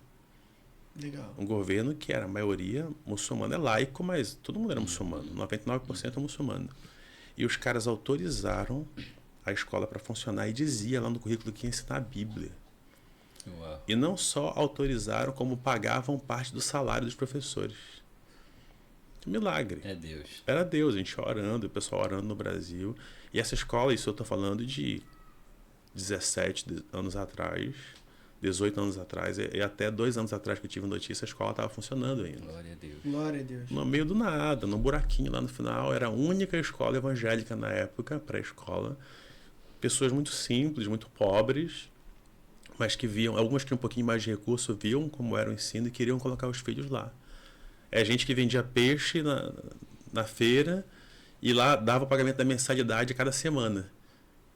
Legal. Um governo que era a maioria muçulmana, é laico, mas todo mundo era muçulmano, 99% é muçulmano. E os caras autorizaram a escola para funcionar e dizia lá no currículo que ia ensinar a Bíblia. Uau. E não só autorizaram, como pagavam parte do salário dos professores. Que milagre. É Deus. Era Deus, a gente orando, o pessoal orando no Brasil. E essa escola, isso eu estou falando de 17 anos atrás, 18 anos atrás, e até 2 anos atrás que eu tive notícia, a escola estava funcionando ainda. Glória a Deus. Glória a Deus. No meio do nada, num buraquinho lá no final, era a única escola evangélica na época, pré-escola. Pessoas muito simples, muito pobres, mas que viam, algumas que tinham um pouquinho mais de recurso, viam como era o ensino e queriam colocar os filhos lá. É gente que vendia peixe na feira e lá dava o pagamento da mensalidade a cada semana.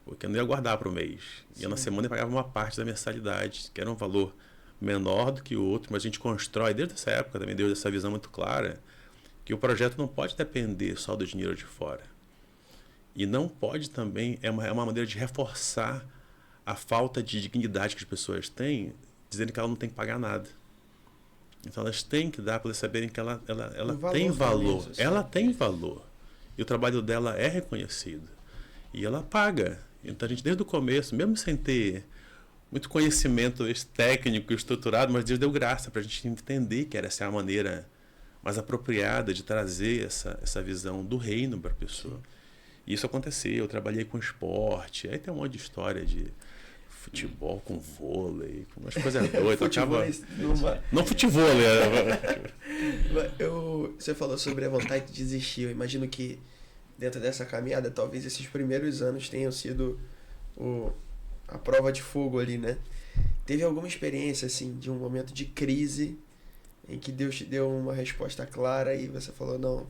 Porque eu não ia guardar para o mês. Ia na semana e pagava uma parte da mensalidade, que era um valor menor do que o outro, mas a gente constrói, desde essa época também deu essa visão muito clara, que o projeto não pode depender só do dinheiro de fora. E não pode também, é uma maneira de reforçar a falta de dignidade que as pessoas têm, dizendo que ela não tem que pagar nada. Então elas têm que dar para elas saberem que ela tem valor. Também, ela tem valor. E o trabalho dela é reconhecido. E ela paga. Então a gente desde o começo, mesmo sem ter muito conhecimento técnico, estruturado, mas Deus deu graça para a gente entender que essa é a maneira mais apropriada de trazer essa visão do reino para a pessoa. E isso aconteceu, eu trabalhei com esporte, aí tem um monte de história de futebol com vôlei, com umas coisas doidas. Não futevôlei. Você falou sobre a vontade de desistir. Eu imagino que dentro dessa caminhada, talvez esses primeiros anos tenham sido a prova de fogo ali, né? Teve alguma experiência, assim, de um momento de crise em que Deus te deu uma resposta clara e você falou, não?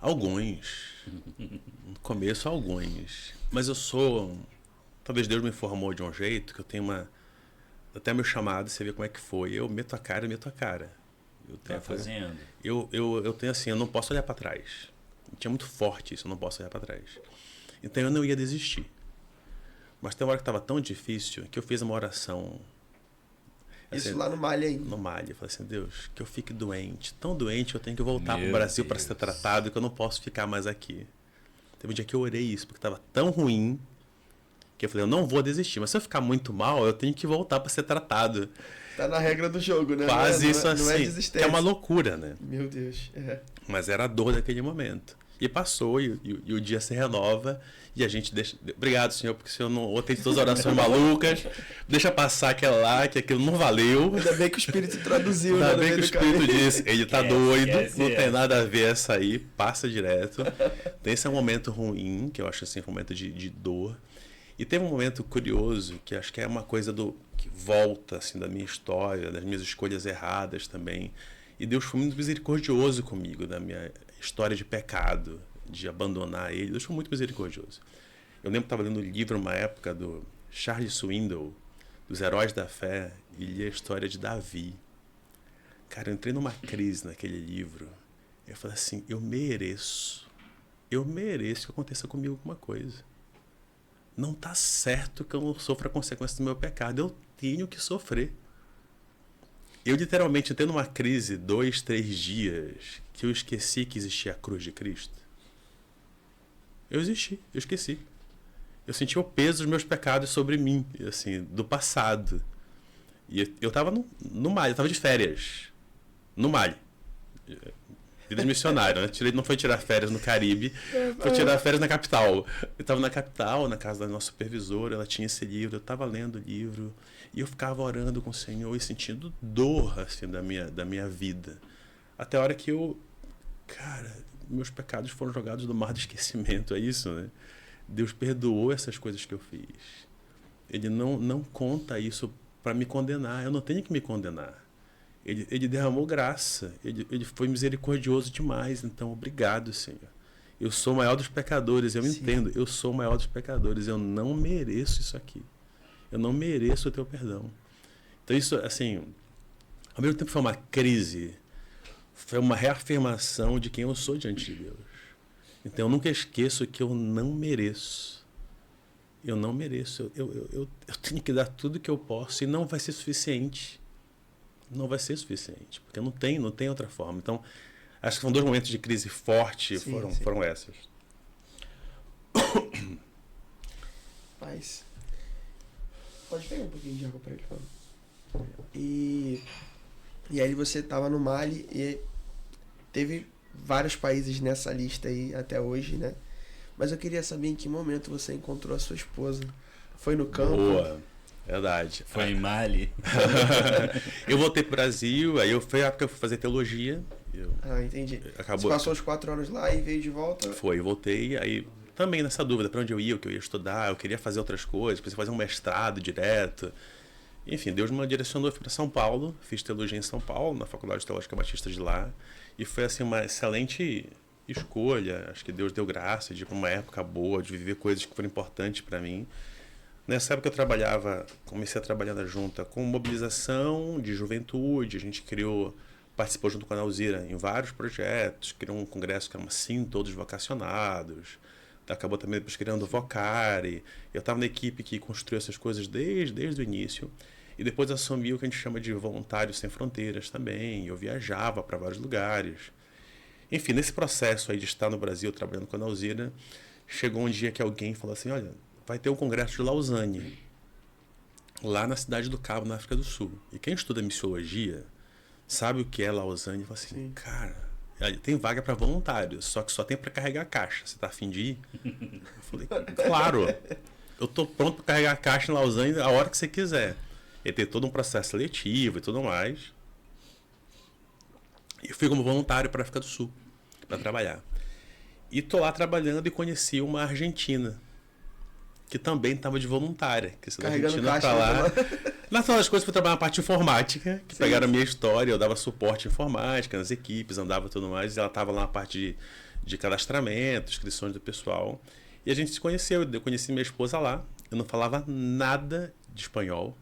Alguns. No começo, alguns. Mas talvez Deus me formou de um jeito que eu tenho até meu chamado, você vê como é que foi. Eu meto a cara. Eu tenho fazendo. Eu tenho assim, eu não posso olhar para trás. Tinha muito forte isso, eu não posso olhar para trás. Então eu não ia desistir. Mas tem uma hora que estava tão difícil que eu fiz uma oração. Isso assim, lá no Mali ainda. No Mali. Eu falei assim, Deus, que eu fique doente. Tão doente que eu tenho que voltar para o Brasil para ser tratado, que eu não posso ficar mais aqui. Teve um dia que eu orei isso, porque estava tão ruim, que eu falei, eu não vou desistir. Mas se eu ficar muito mal, eu tenho que voltar para ser tratado. Tá na regra do jogo, né? Quase isso assim. Não é desistência. Que é uma loucura, né? Meu Deus. Mas era a dor daquele momento. E passou, e o dia se renova, e a gente deixa... Obrigado, Senhor, porque o Senhor não tem todas as orações malucas, deixa passar aquela lá, que aquilo não valeu. Ainda bem que o Espírito traduziu. Ainda bem que o Espírito disse, ele tá doido, não tem nada a ver essa aí, passa direto. Então esse é um momento ruim, que eu acho assim, um momento de dor. E teve um momento curioso, que acho que é uma coisa que volta assim, da minha história, das minhas escolhas erradas também. E Deus foi muito misericordioso comigo, da minha história de pecado, de abandonar ele. Deus foi muito misericordioso. Eu lembro que estava lendo um livro uma época do Charles Swindoll, dos Heróis da Fé, e li a história de Davi. Cara, eu entrei numa crise naquele livro. Eu falei assim, eu mereço que aconteça comigo alguma coisa. Não está certo que eu não sofra a consequência do meu pecado. Eu tenho que sofrer. Eu literalmente entrei numa crise 2, 3 dias que eu esqueci que existia a cruz de Cristo. Eu esqueci. Eu senti o peso dos meus pecados sobre mim, assim, do passado. E eu estava no Mali, eu estava de férias. No Mali. Vida de missionário, né? Não foi tirar férias no Caribe, foi tirar férias na capital. Eu estava na capital, na casa da nossa supervisora, ela tinha esse livro, eu estava lendo o livro, e eu ficava orando com o Senhor e sentindo dor, assim, da minha vida. Até a hora que cara, meus pecados foram jogados no mar do esquecimento, é isso, né? Deus perdoou essas coisas que eu fiz. Ele não conta isso para me condenar, eu não tenho que me condenar. Ele derramou graça, ele foi misericordioso demais, então obrigado, Senhor. Eu sou o maior dos pecadores, eu entendo, eu sou o maior dos pecadores, eu não mereço isso aqui. Eu não mereço o teu perdão. Então isso, assim, ao mesmo tempo foi uma crise, foi uma reafirmação de quem eu sou diante de Deus. Então eu nunca esqueço que eu não mereço. Eu não mereço, eu tenho que dar tudo que eu posso e não vai ser suficiente. Não vai ser suficiente, porque não tem outra forma. Então, acho que são 2 momentos de crise forte, foram essas. Mas, pode pegar um pouquinho de água para ele, por favor. E aí você estava no Mali e teve vários países nessa lista aí até hoje, né? Mas eu queria saber em que momento você encontrou a sua esposa. Foi no campo? Boa. Verdade. Foi em Mali. Eu voltei pro Brasil, aí foi a época que eu fui fazer teologia. Entendi. Acabou. Você passou os 4 anos lá e veio de volta? Foi, eu voltei, aí também nessa dúvida, para onde eu ia, o que eu ia estudar, eu queria fazer outras coisas, pensei em fazer um mestrado direto. Enfim, Deus me direcionou, eu fui para São Paulo, fiz teologia em São Paulo, na Faculdade Teológica Batista de lá, e foi assim uma excelente escolha. Acho que Deus deu graça de ir para uma época boa, de viver coisas que foram importantes para mim. Nessa época eu comecei a trabalhar na junta com mobilização de juventude, a gente participou junto com a Alzira em vários projetos, criou um congresso que era assim, todos vocacionados, acabou também depois criando o Vocare. Eu estava na equipe que construiu essas coisas desde o início. E depois assumi o que a gente chama de Voluntários Sem Fronteiras também. Eu viajava para vários lugares. Enfim, nesse processo aí de estar no Brasil trabalhando com a Alzira, chegou um dia que alguém falou assim, olha, vai ter um congresso de Lausanne, lá na cidade do Cabo, na África do Sul. E quem estuda missiologia sabe o que é Lausanne e fala assim, sim, cara, tem vaga para voluntários, só que só tem para carregar a caixa. Você tá afim de ir? Eu falei, claro, eu tô pronto para carregar a caixa em Lausanne a hora que você quiser. E ter todo um processo seletivo e tudo mais. E eu fui como voluntário para a África do Sul, para trabalhar. E tô lá trabalhando e conheci uma argentina, que também estava de voluntária. Que se da Argentina para lá. Na final das coisas, fui trabalhar na parte de informática, que pegaram a minha história, eu dava suporte informática nas equipes, andava tudo mais, e ela estava lá na parte de cadastramento, inscrições do pessoal. E a gente se conheceu, eu conheci minha esposa lá, eu não falava nada de espanhol,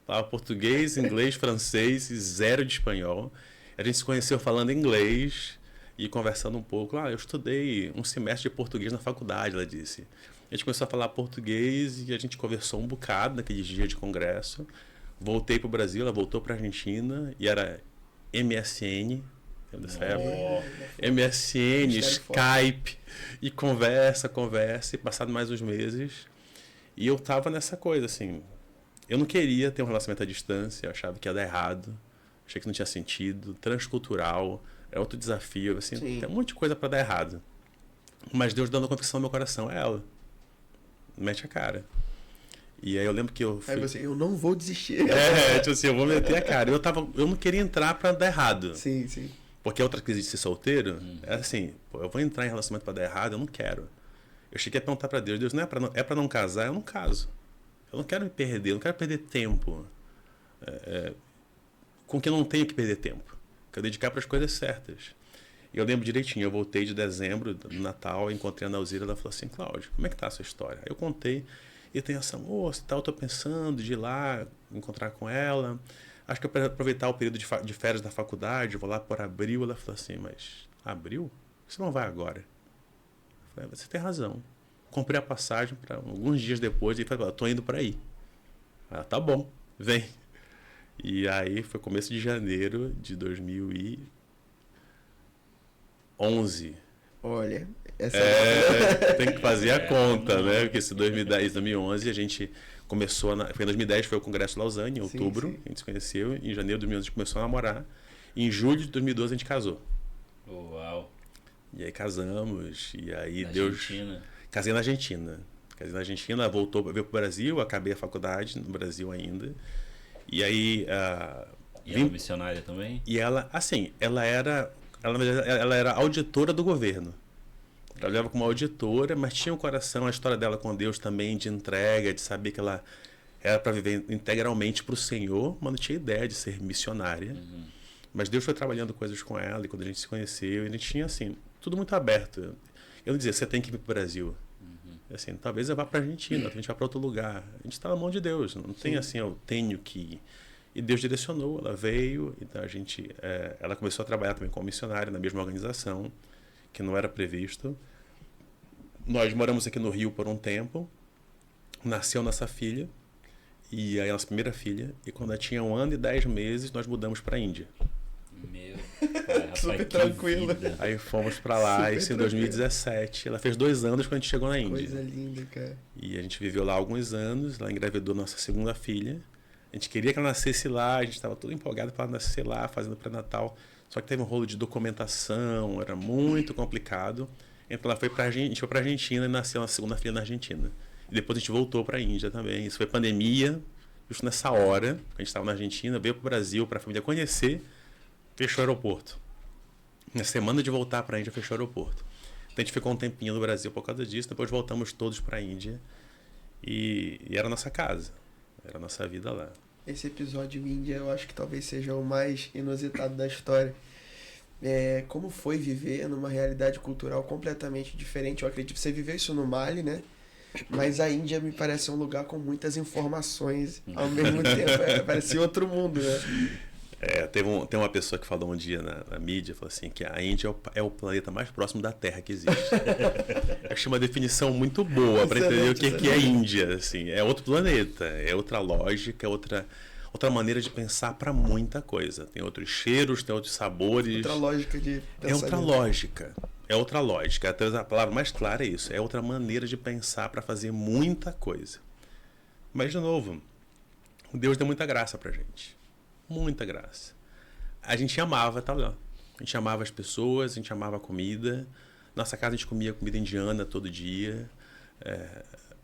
falava português, inglês, francês e zero de espanhol. A gente se conheceu falando inglês e conversando um pouco. Eu estudei um semestre de português na faculdade, ela disse. A gente começou a falar português e a gente conversou um bocado naquele dia de congresso. Voltei para o Brasil, ela voltou para a Argentina e era MSN, dessa época. MSN, Skype, e conversa, e passado mais uns meses. E eu tava nessa coisa, assim, eu não queria ter um relacionamento à distância, eu achava que ia dar errado, achei que não tinha sentido, transcultural, é outro desafio, assim, tem um monte de coisa para dar errado. Mas Deus dando a convicção no meu coração, é ela. Mete a cara. E aí eu lembro que eu fui... Aí você, eu não vou desistir. Tipo assim, eu vou meter a cara. Eu não queria entrar pra dar errado. Sim, sim. Porque a outra crise de ser solteiro, é assim, eu vou entrar em relacionamento pra dar errado, eu não quero. Eu cheguei a perguntar pra Deus, Deus, não é pra não casar, eu não caso. Eu não quero me perder, eu não quero perder tempo. Com que eu não tenho que perder tempo. Quero dedicar para as coisas certas. E eu lembro direitinho, eu voltei de dezembro, do Natal, encontrei a Alzira, ela falou assim, Cláudio, como é que tá a sua história? Aí eu contei, e tem essa moça e tal, eu tô pensando de ir lá, encontrar com ela. Acho que eu quero aproveitar o período de férias da faculdade, vou lá por abril. Ela falou assim, mas abril? Você não vai agora? Eu falei, você tem razão. Comprei a passagem para alguns dias depois e falei, tô indo para aí. Ela, tá bom, vem. E aí foi começo de janeiro de 2011. Olha, tem que fazer a conta, né? Porque esse 2010, 2011 a gente começou, foi em 2010 foi o Congresso de Lausanne, em outubro, a gente se conheceu, em janeiro de 2011 a gente começou a namorar, e em julho de 2012 a gente casou. Uau! E aí casamos, e aí na Deus... Argentina. Casei na Argentina, ela veio pro Brasil, acabei a faculdade no Brasil ainda, e aí... E ela é missionária também? E ela, assim, ela era auditora do governo. Trabalhava como auditora, mas tinha um coração, a história dela com Deus também, de entrega, de saber que ela era para viver integralmente para o Senhor, mas não tinha ideia de ser missionária. Uhum. Mas Deus foi trabalhando coisas com ela, e quando a gente se conheceu, a gente tinha, assim, tudo muito aberto. Eu não dizia, você tem que ir para o Brasil. Uhum. Assim, talvez eu vá para a Argentina, a gente vá para outro lugar. A gente está na mão de Deus, não tem assim, eu tenho que ir. E Deus direcionou, ela veio, então ela começou a trabalhar também como missionária na mesma organização, que não era previsto. Nós moramos aqui no Rio por um tempo, nasceu nossa filha, e aí a nossa primeira filha, e quando ela tinha 1 ano e 10 meses, nós mudamos para a Índia. Meu pai, super tranquilo. Aí fomos para lá, Super isso em 2017. Ela fez 2 anos quando a gente chegou na Índia. Coisa linda, cara. E a gente viveu lá alguns anos, ela engravidou nossa segunda filha. A gente queria que ela nascesse lá, a gente estava todo empolgado para ela nascer lá, fazendo pré-natal. Só que teve um rolo de documentação, era muito complicado. Então ela a gente foi para a Argentina e nasceu a segunda filha na Argentina. E depois a gente voltou para a Índia também. Isso foi pandemia, justo nessa hora, a gente estava na Argentina, veio para o Brasil para a família conhecer, fechou o aeroporto. Na semana de voltar para a Índia, fechou o aeroporto. Então a gente ficou um tempinho no Brasil por causa disso, depois voltamos todos para a Índia e era a nossa casa. Era a nossa vida lá. esse episódio Índia, eu acho que talvez seja o mais inusitado da história. Como foi viver numa realidade cultural completamente diferente? Eu acredito que você viveu isso no Mali, né? Mas a Índia me parece um lugar com muitas informações ao mesmo tempo. Parece outro mundo, né? Tem uma pessoa que falou um dia na mídia, falou assim, que a Índia é o planeta mais próximo da Terra que existe. Eu achei uma definição muito boa para entender o que é Índia. Assim, é outro planeta, é outra lógica, é outra maneira de pensar para muita coisa. Tem outros cheiros, tem outros sabores. Outra lógica de pensamento. É outra lógica. Até a palavra mais clara é isso. É outra maneira de pensar para fazer muita coisa. Mas, de novo, Deus deu muita graça pra gente. Muita graça. A gente amava estar lá. A gente amava as pessoas, a gente amava a comida. Nossa casa a gente comia comida indiana todo dia.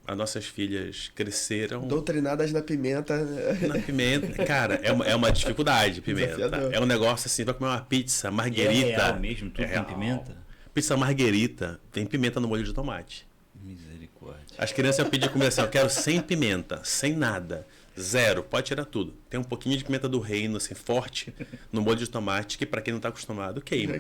As nossas filhas cresceram... doutrinadas na pimenta. Na pimenta. Cara, é uma dificuldade, pimenta. Desafiador. É um negócio assim, vai comer uma pizza marguerita. É real mesmo? Tudo tem pimenta? Pizza marguerita tem pimenta no molho de tomate. Misericórdia. As crianças pediam comida assim, eu quero sem pimenta, sem nada. Zero, pode tirar tudo. Tem um pouquinho de pimenta do reino, assim, forte, no molho de tomate, que para quem não está acostumado, queima.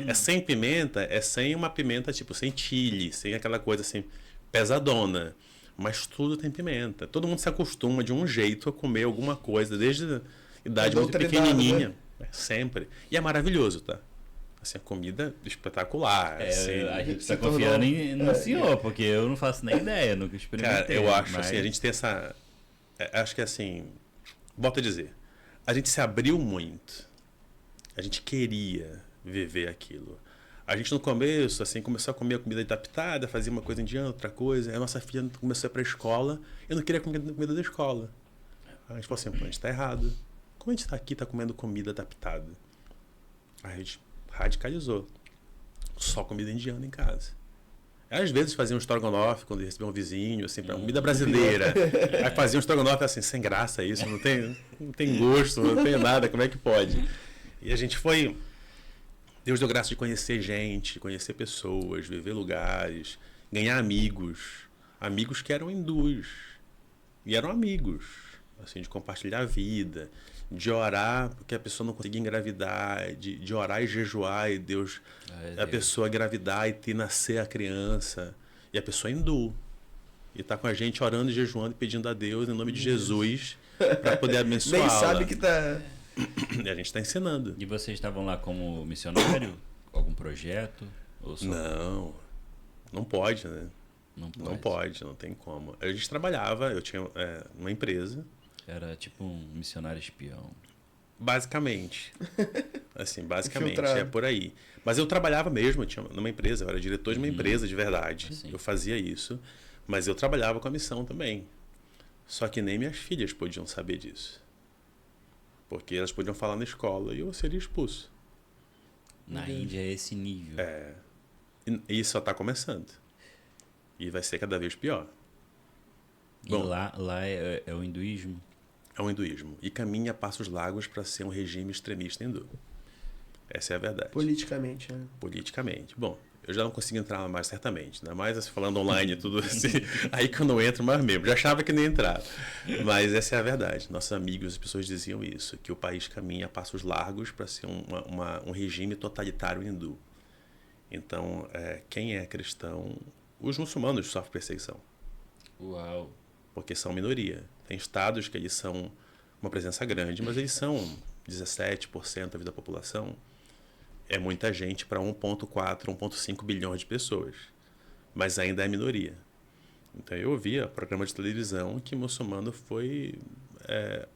É sem pimenta, é sem uma pimenta, tipo, sem chile, sem aquela coisa assim, pesadona. Mas tudo tem pimenta. Todo mundo se acostuma de um jeito a comer alguma coisa, desde a idade muito pequenininha. Né? Sempre. E é maravilhoso, tá? Assim, a comida espetacular. Assim, a gente está confiando no senhor, porque eu não faço nem ideia, nunca experimentei. Cara, eu acho assim, a gente tem essa... acho que assim, volto a dizer, a gente se abriu muito, a gente queria viver aquilo. A gente no começo, assim, começou a comer a comida adaptada, fazia uma coisa indiana, outra coisa, aí a nossa filha começou a ir para a escola, eu não queria comer comida da escola. Aí a gente falou assim, pô, a gente está errado. Como a gente está aqui, está comendo comida adaptada? Aí a gente radicalizou. Só comida indiana em casa. Às vezes fazia um estrogonofe quando recebia um vizinho, assim, para comida brasileira. Aí fazia um estrogonofe assim, sem graça isso, não tem gosto, não tem nada, como é que pode? E a gente foi... Deus deu graça de conhecer gente, conhecer pessoas, viver lugares, ganhar amigos. Amigos que eram hindus. E eram amigos, assim, de compartilhar a vida, de orar porque a pessoa não conseguia engravidar, de orar e jejuar e Deus, a pessoa engravidar e nascer a criança. E a pessoa é hindu. E está com a gente orando e jejuando e pedindo a Deus em nome de Jesus para poder abençoá-la. Nem sabe que tá... E a gente está ensinando. E vocês estavam lá como missionário? Algum projeto? Ou só... Não pode, né? Não pode. Não tem como. A gente trabalhava, eu tinha uma empresa. Era tipo um missionário espião. Basicamente. Assim, basicamente, Infiltrado. é por aí. Mas eu trabalhava mesmo, eu tinha numa empresa, eu era diretor de uma empresa de verdade. Assim. Eu fazia isso, mas eu trabalhava com a missão também. Só que nem minhas filhas podiam saber disso. Porque elas podiam falar na escola e eu seria expulso. Na Índia é esse nível. E isso só está começando. E vai ser cada vez pior. E Bom, lá é o hinduísmo? é o hinduísmo. E caminha a passos largos para ser um regime extremista hindu. Essa é a verdade. Politicamente, né? Politicamente. Bom, eu já não consigo entrar lá mais, certamente. Ainda mais assim, falando online e tudo assim. Aí que eu não entro mais mesmo. Já achava que nem entrar. Mas essa é a verdade. Nossos amigos, as pessoas diziam isso. Que o país caminha a passos largos para ser um regime totalitário hindu. Então, quem é cristão... Os muçulmanos sofrem perseguição. Uau! Porque são minoria. Tem estados que eles são uma presença grande, mas eles são 17% da população. É muita gente para 1,4, 1,5 bilhões de pessoas. Mas ainda é minoria. Então eu via programa de televisão que muçulmano foi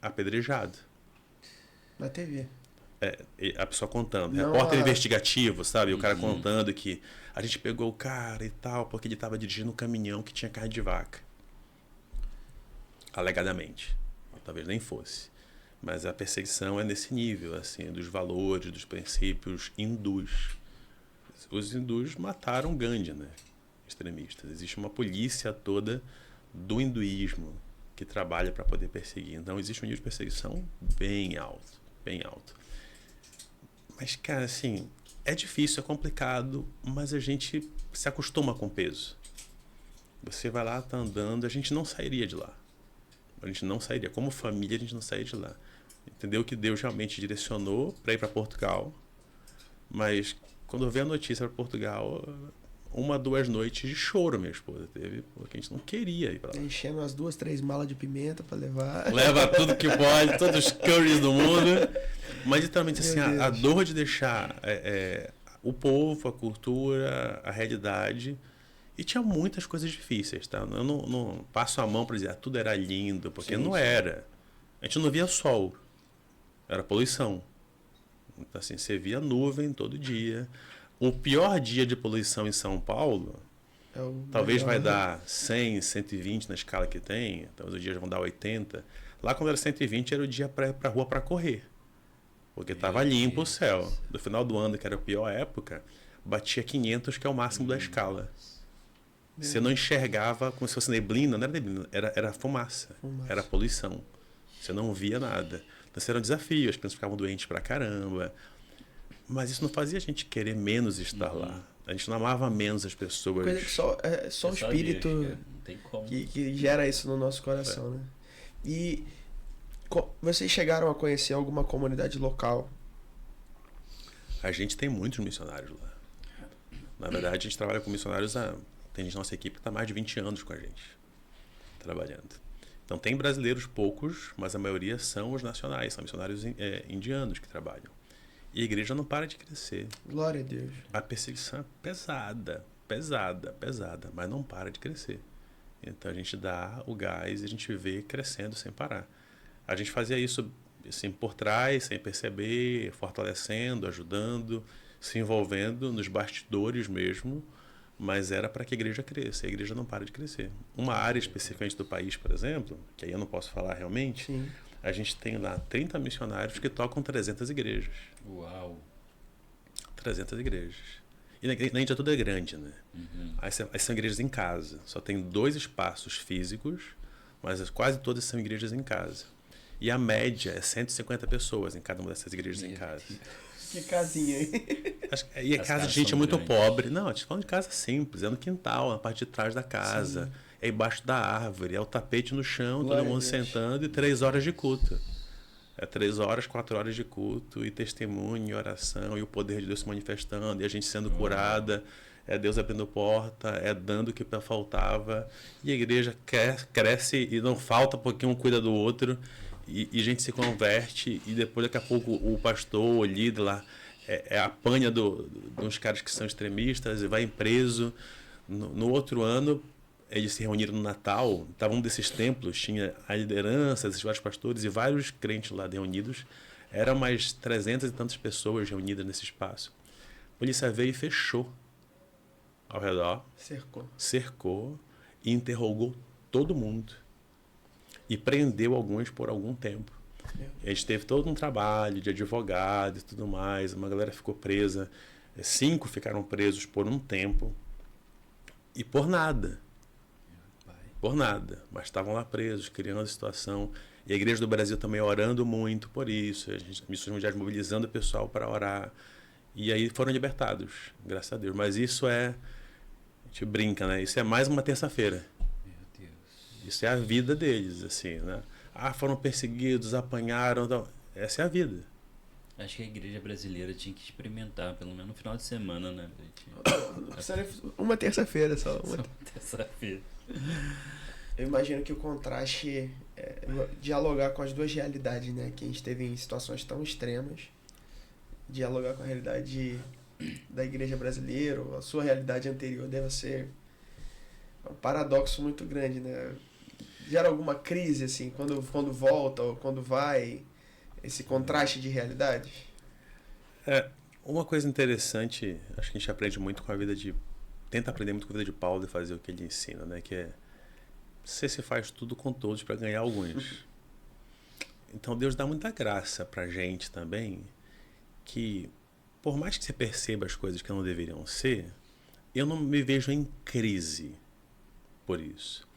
apedrejado. Na TV. A pessoa contando. Não, Repórter investigativo, sabe? O cara contando que a gente pegou o cara e tal, porque ele estava dirigindo um caminhão que tinha carne de vaca. Alegadamente. Talvez nem fosse. Mas a perseguição é nesse nível, assim, dos valores, dos princípios hindus. Os hindus mataram Gandhi, né? Extremistas. Existe uma polícia toda do hinduísmo que trabalha para poder perseguir. Então existe um nível de perseguição bem alto, bem alto. Mas, cara, assim, é difícil, é complicado, mas a gente se acostuma com o peso. Você vai lá, tá andando, a gente não sairia de lá. A gente não sairia. Como família, a gente não sairia de lá. Entendeu que Deus realmente direcionou para ir para Portugal. Mas quando eu vi a notícia para Portugal, 1, 2 noites de choro minha esposa teve, porque a gente não queria ir para lá. Enchendo umas 2, 3 malas de pimenta pra levar. Leva tudo que pode, todos os curries do mundo. Mas literalmente assim, a dor de deixar o povo, a cultura, a realidade. E tinha muitas coisas difíceis, tá? Eu não passo a mão para dizer tudo era lindo, porque não era. A gente não via sol, era poluição. Então, assim, você via nuvem todo dia. O pior dia de poluição em São Paulo, talvez vai dar 100, 120 na escala que tem, talvez os dias vão dar 80. Lá quando era 120 era o dia para ir para a rua para correr, porque estava limpo o céu. No final do ano, que era a pior época, batia 500, que é o máximo da escala. Você não enxergava como se fosse neblina, não era neblina, era fumaça, era poluição. Você não via nada. Então, isso era um desafio, as pessoas ficavam doentes pra caramba. Mas isso não fazia a gente querer menos estar lá. A gente não amava menos as pessoas. Coisa que só o espírito que gera isso no nosso coração, né? E vocês chegaram a conhecer alguma comunidade local? A gente tem muitos missionários lá. Na verdade, a gente trabalha com missionários tem gente na nossa equipe que está há mais de 20 anos com a gente, trabalhando. Então, tem brasileiros poucos, mas a maioria são os nacionais, são missionários indianos que trabalham. E a igreja não para de crescer. Glória a Deus. A perseguição é pesada, mas não para de crescer. Então, a gente dá o gás e a gente vê crescendo sem parar. A gente fazia isso assim, por trás, sem perceber, fortalecendo, ajudando, se envolvendo nos bastidores mesmo, mas era para que a igreja cresça. A igreja não para de crescer. Uma área especificamente do país, por exemplo, que aí eu não posso falar realmente, Sim. A gente tem lá 30 missionários que tocam 300 igrejas. Uau! 300 igrejas. E na Índia tudo é grande, né? Aí são igrejas em casa. Só tem 2 espaços físicos, mas quase todas são igrejas em casa. E a média é 150 pessoas em cada uma dessas igrejas em casa. Que casinha aí. E a casa de gente é muito pobre. Não, a gente falando de casa simples, é no quintal, na parte de trás da casa. Sim. É embaixo da árvore, é o tapete no chão, todo mundo sentando e 3 horas de culto. É 3 horas, 4 horas de culto e testemunho, e oração, e o poder de Deus se manifestando, e a gente sendo curada, é Deus abrindo porta, é dando o que faltava. E a igreja cresce e não falta porque um cuida do outro. E a gente se converte e depois daqui a pouco o pastor, o líder lá, apanha dos caras que são extremistas e vai preso. No outro ano, eles se reuniram no Natal, estava um desses templos, tinha a liderança, esses vários pastores e vários crentes lá reunidos. Eram mais 300 e tantas pessoas reunidas nesse espaço. A polícia veio e fechou ao redor. Cercou e interrogou todo mundo. E prendeu alguns por algum tempo. A gente teve todo um trabalho de advogado e tudo mais. Uma galera ficou presa. 5 ficaram presos por um tempo. E por nada. Por nada. Mas estavam lá presos, criando a situação. E a Igreja do Brasil também orando muito por isso. As Missões Mundiais mobilizando o pessoal para orar. E aí foram libertados, graças a Deus. Mas isso a gente brinca, né? Isso é mais uma terça-feira. Isso é a vida deles, assim, né? Foram perseguidos, apanharam, então, essa é a vida. Acho que a igreja brasileira tinha que experimentar, pelo menos no final de semana, né? Uma terça-feira só. Uma terça-feira. Eu imagino que o contraste é dialogar com as duas realidades, né? Que a gente teve em situações tão extremas. Dialogar com a realidade da igreja brasileira, a sua realidade anterior deve ser um paradoxo muito grande, né? Gera alguma crise, assim, quando volta ou quando vai, esse contraste de realidade? Uma coisa interessante, acho que a gente aprende muito com a vida tenta aprender muito com a vida de Paulo e fazer o que ele ensina, né? Que você se faz tudo com todos para ganhar alguns. Então Deus dá muita graça pra gente também, que por mais que você perceba as coisas que não deveriam ser, eu não me vejo em crise por isso.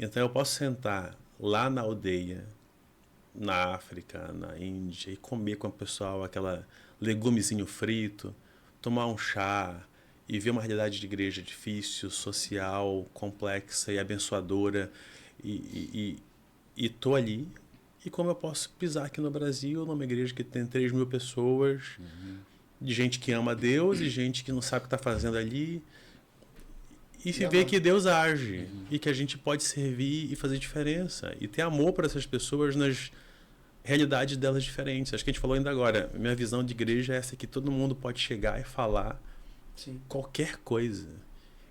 Então eu posso sentar lá na aldeia, na África, na Índia, e comer com o pessoal aquela legumezinho frito, tomar um chá e ver uma realidade de igreja difícil, social, complexa e abençoadora, e E tô ali. E como eu posso pisar aqui no Brasil, numa igreja que tem 3.000 pessoas, de gente que ama a Deus e gente que não sabe o que está fazendo ali, e se vê que Deus age e que a gente pode servir e fazer diferença e ter amor para essas pessoas nas realidades delas diferentes. Acho que a gente falou ainda agora, minha visão de igreja é essa, que todo mundo pode chegar e falar qualquer coisa.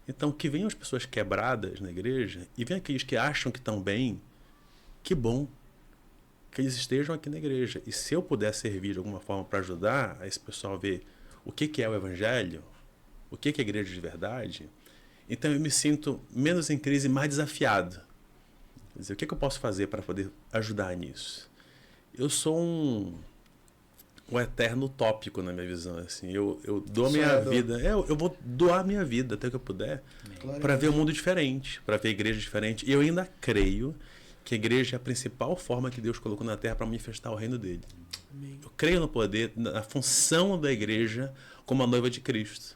Então, que venham as pessoas quebradas na igreja e venham aqueles que acham que estão bem, que bom que eles estejam aqui na igreja. E se eu puder servir de alguma forma para ajudar a esse pessoal a ver o que é o evangelho, o que é a igreja de verdade, então eu me sinto menos em crise e mais desafiado. Quer dizer, o que eu posso fazer para poder ajudar nisso? Eu sou um eterno utópico na minha visão. Assim. Eu dou a minha vida. Eu vou doar a minha vida até o que eu puder para ver um mundo diferente, para ver a igreja diferente. E eu ainda creio que a igreja é a principal forma que Deus colocou na Terra para manifestar o reino dele. Amém. Eu creio no poder, na função da igreja como a noiva de Cristo.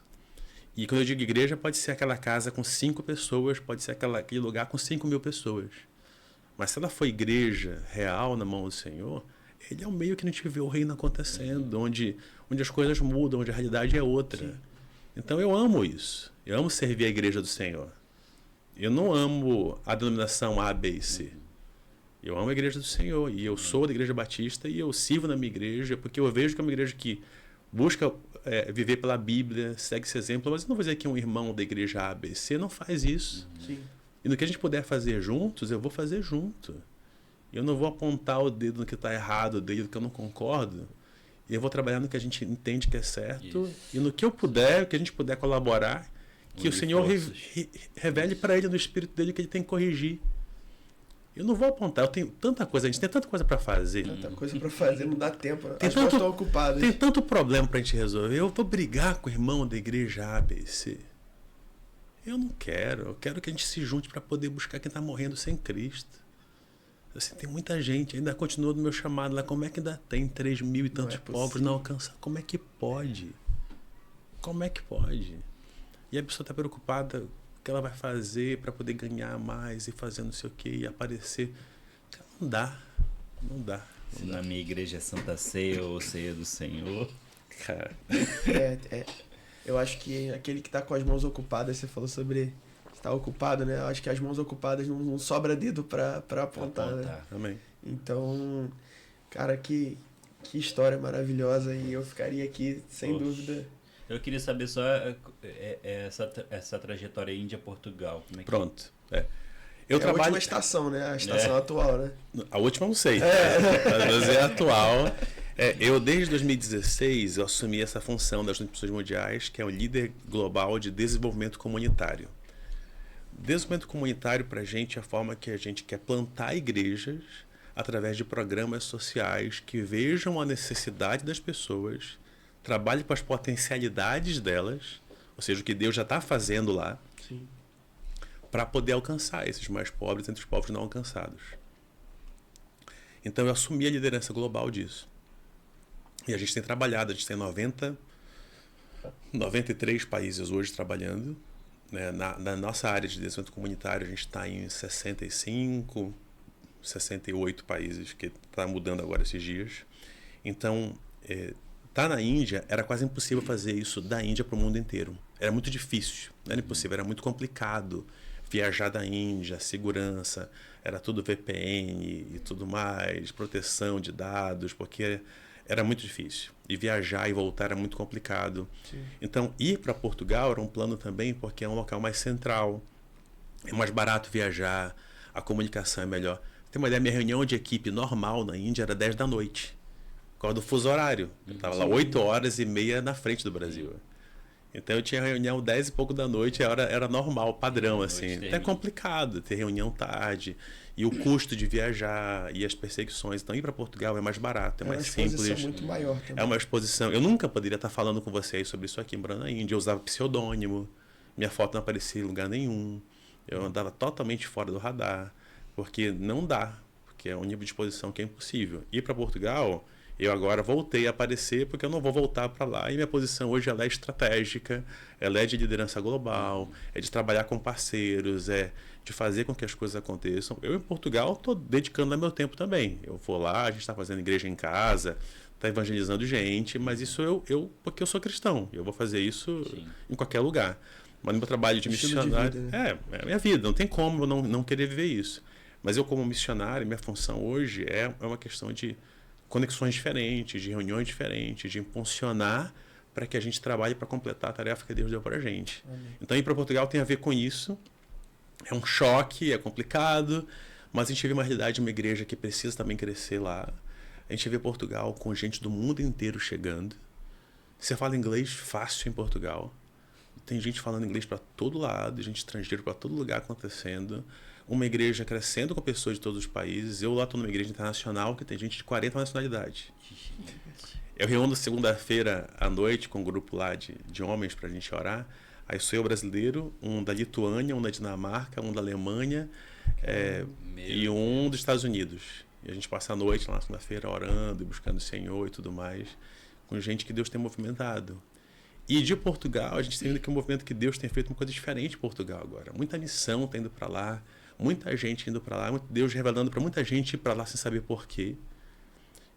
E quando eu digo igreja, pode ser aquela casa com 5 pessoas, pode ser aquele lugar com 5.000 pessoas. Mas se ela for igreja real na mão do Senhor, ele é o meio que a gente vê o reino acontecendo, onde as coisas mudam, onde a realidade é outra. Sim. Então eu amo isso. Eu amo servir a igreja do Senhor. Eu não amo a denominação A, B e C. Eu amo a igreja do Senhor. E eu sou da Igreja Batista e eu sirvo na minha igreja porque eu vejo que é uma igreja que busca viver pela Bíblia, segue esse exemplo. Mas eu não vou dizer que um irmão da igreja A, B, C não faz isso. Sim. E no que a gente puder fazer juntos, eu vou fazer junto. Eu não vou apontar o dedo no que está errado, o dedo no que eu não concordo. Eu vou trabalhar no que a gente entende que é certo. Isso. E no que eu puder, que a gente puder colaborar, que o Senhor revele para ele no espírito dele que ele tem que corrigir. Eu não vou apontar, eu tenho tanta coisa, a gente tem tanta coisa para fazer. Tanta coisa para fazer, não dá tempo. As pessoas estão ocupadas. Tem tanto problema para a gente resolver. Eu vou brigar com o irmão da igreja A, B, C. Eu não quero. Eu quero que a gente se junte para poder buscar quem está morrendo sem Cristo. Assim, tem muita gente, ainda continua no meu chamado lá. Como é que ainda tem 3.000 e tantos povos não alcançados? Como é que pode? Como é que pode? E a pessoa está preocupada o que ela vai fazer para poder ganhar mais e fazer não sei o quê e aparecer. Não dá. Não dá. Se na minha igreja é Santa Ceia ou Ceia do Senhor. Cara. Eu acho que aquele que está com as mãos ocupadas, você falou sobre estar ocupado, né? Eu acho que as mãos ocupadas não sobra dedo para apontar, né? Também. Então, cara, que história maravilhosa, e eu ficaria aqui, sem dúvida. Eu queria saber só essa trajetória Índia-Portugal. Como é que... Pronto. Eu trabalho... a última estação, né? A estação atual, né? A última não sei. Mas é atual. Eu, desde 2016, eu assumi essa função das Nações Mundiais, que é o líder global de desenvolvimento comunitário. Desenvolvimento comunitário, para a gente, é a forma que a gente quer plantar igrejas através de programas sociais que vejam a necessidade das pessoas, trabalhem com as potencialidades delas, ou seja, o que Deus já está fazendo lá, para poder alcançar esses mais pobres entre os povos não alcançados. Então, eu assumi a liderança global disso. E a gente tem trabalhado, a gente tem 93 países hoje trabalhando. Né? Na nossa área de desenvolvimento comunitário, a gente está em 65, 68 países, que está mudando agora esses dias. Então, tá na Índia, era quase impossível fazer isso da Índia para o mundo inteiro. Era muito difícil, não era impossível, era muito complicado viajar da Índia, segurança, era tudo VPN e tudo mais, proteção de dados, porque era muito difícil. E viajar e voltar era muito complicado. Sim. Então, ir para Portugal era um plano também, porque é um local mais central, é mais barato viajar, a comunicação é melhor. Tem uma ideia, minha reunião de equipe normal na Índia era 10 da noite, por causa do fuso horário. Eu estava lá 8h30 na frente do Brasil. Então eu tinha reunião 10 e pouco da noite, era normal, padrão, assim. Até complicado ter reunião tarde, e o custo de viajar, e as perseguições. Então ir para Portugal é mais barato, é mais simples. É uma exposição muito maior também. É uma exposição. Eu nunca poderia estar falando com vocês sobre isso aqui morando na Índia. Eu usava pseudônimo, minha foto não aparecia em lugar nenhum. Eu andava totalmente fora do radar, porque não dá, porque é um nível de exposição que é impossível. Ir para Portugal, Eu agora voltei a aparecer porque eu não vou voltar para lá. E minha posição hoje ela é estratégica, ela é de liderança global, é de trabalhar com parceiros, é de fazer com que as coisas aconteçam. Eu em Portugal estou dedicando meu tempo também. Eu vou lá, a gente está fazendo igreja em casa, está evangelizando gente, mas isso porque eu sou cristão. Eu vou fazer isso Sim. em qualquer lugar. Mas no meu trabalho de Estilo de missionário... vida, né? É a minha vida, não tem como eu não querer viver isso. Mas eu como missionário, minha função hoje é uma questão de conexões diferentes, de reuniões diferentes, de impulsionar para que a gente trabalhe para completar a tarefa que Deus deu para a gente. Amém. Então, ir para Portugal tem a ver com isso. É um choque, é complicado, mas a gente vê uma realidade de uma igreja que precisa também crescer lá. A gente vê Portugal com gente do mundo inteiro chegando. Você fala inglês fácil em Portugal. Tem gente falando inglês para todo lado, gente estrangeira para todo lugar acontecendo. Uma igreja crescendo com pessoas de todos os países. Eu lá estou numa igreja internacional que tem gente de 40 nacionalidades. Eu reúno segunda-feira à noite com um grupo lá de homens para a gente orar. Aí sou eu brasileiro, um da Lituânia, um da Dinamarca, um da Alemanha e um dos Estados Unidos. E a gente passa a noite lá na segunda-feira orando e buscando o Senhor e tudo mais, com gente que Deus tem movimentado. E de Portugal, a gente está vendo que o movimento que Deus tem feito uma coisa diferente em Portugal agora. Muita missão está indo para lá, muita gente indo para lá, Deus revelando para muita gente ir para lá sem saber porquê.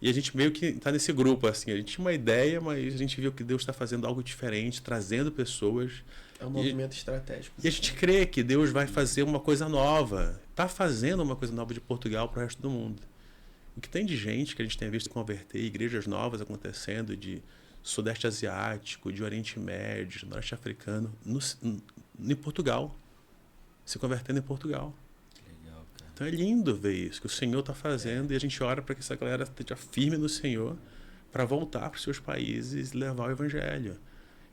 E a gente meio que está nesse grupo, assim, a gente tinha uma ideia, mas a gente viu que Deus está fazendo algo diferente, trazendo pessoas. É um movimento estratégico. E a gente crê que Deus vai fazer uma coisa nova, está fazendo uma coisa nova de Portugal para o resto do mundo. O que tem de gente que a gente tem visto converter, igrejas novas acontecendo de Sudeste Asiático, de Oriente Médio, Norte Africano, em Portugal, se convertendo em Portugal. Legal, cara. Então é lindo ver isso, que o Senhor está fazendo e a gente ora para que essa galera esteja firme no Senhor para voltar para os seus países e levar o Evangelho.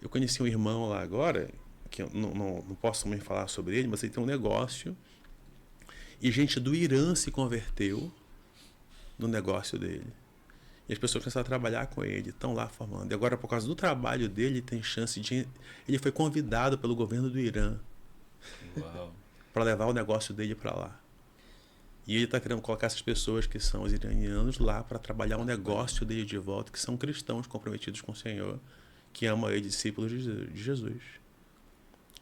Eu conheci um irmão lá agora, que eu não posso também falar sobre ele, mas ele tem um negócio e gente do Irã se converteu no negócio dele. E as pessoas começaram a trabalhar com ele, estão lá formando. E agora, por causa do trabalho dele, tem chance de... Ele foi convidado pelo governo do Irã para levar o negócio dele para lá. E ele está querendo colocar essas pessoas que são os iranianos lá para trabalhar um negócio dele de volta, que são cristãos comprometidos com o Senhor, que amam ele, discípulos de Jesus.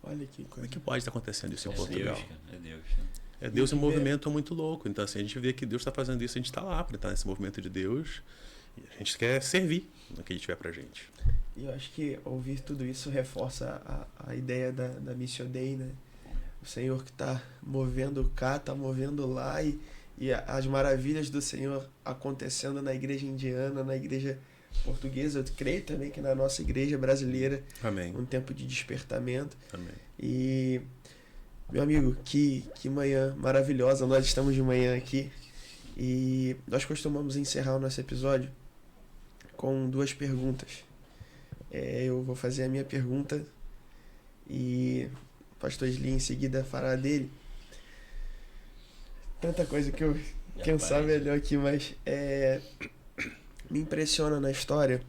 Olha que coisa. Como é que pode estar acontecendo isso em É Portugal? Deus, cara. É Deus. É Deus em um movimento muito louco. Então, assim, a gente vê que Deus está fazendo isso, a gente está lá para estar nesse movimento de Deus. E a gente quer servir no que ele tiver pra gente. E eu acho que ouvir tudo isso reforça a ideia da Mission Day, né? O Senhor que está movendo cá, está movendo lá e as maravilhas do Senhor acontecendo na igreja indiana, na igreja portuguesa. Eu creio também que na nossa igreja brasileira, Amém. um tempo de despertamento. Amém. E, meu amigo, que manhã maravilhosa. Nós estamos de manhã aqui e nós costumamos encerrar o nosso episódio com 2 perguntas. Eu vou fazer a minha pergunta e o pastor Sli em seguida fará dele. Tanta coisa que eu pensar melhor aqui, mas me impressiona na história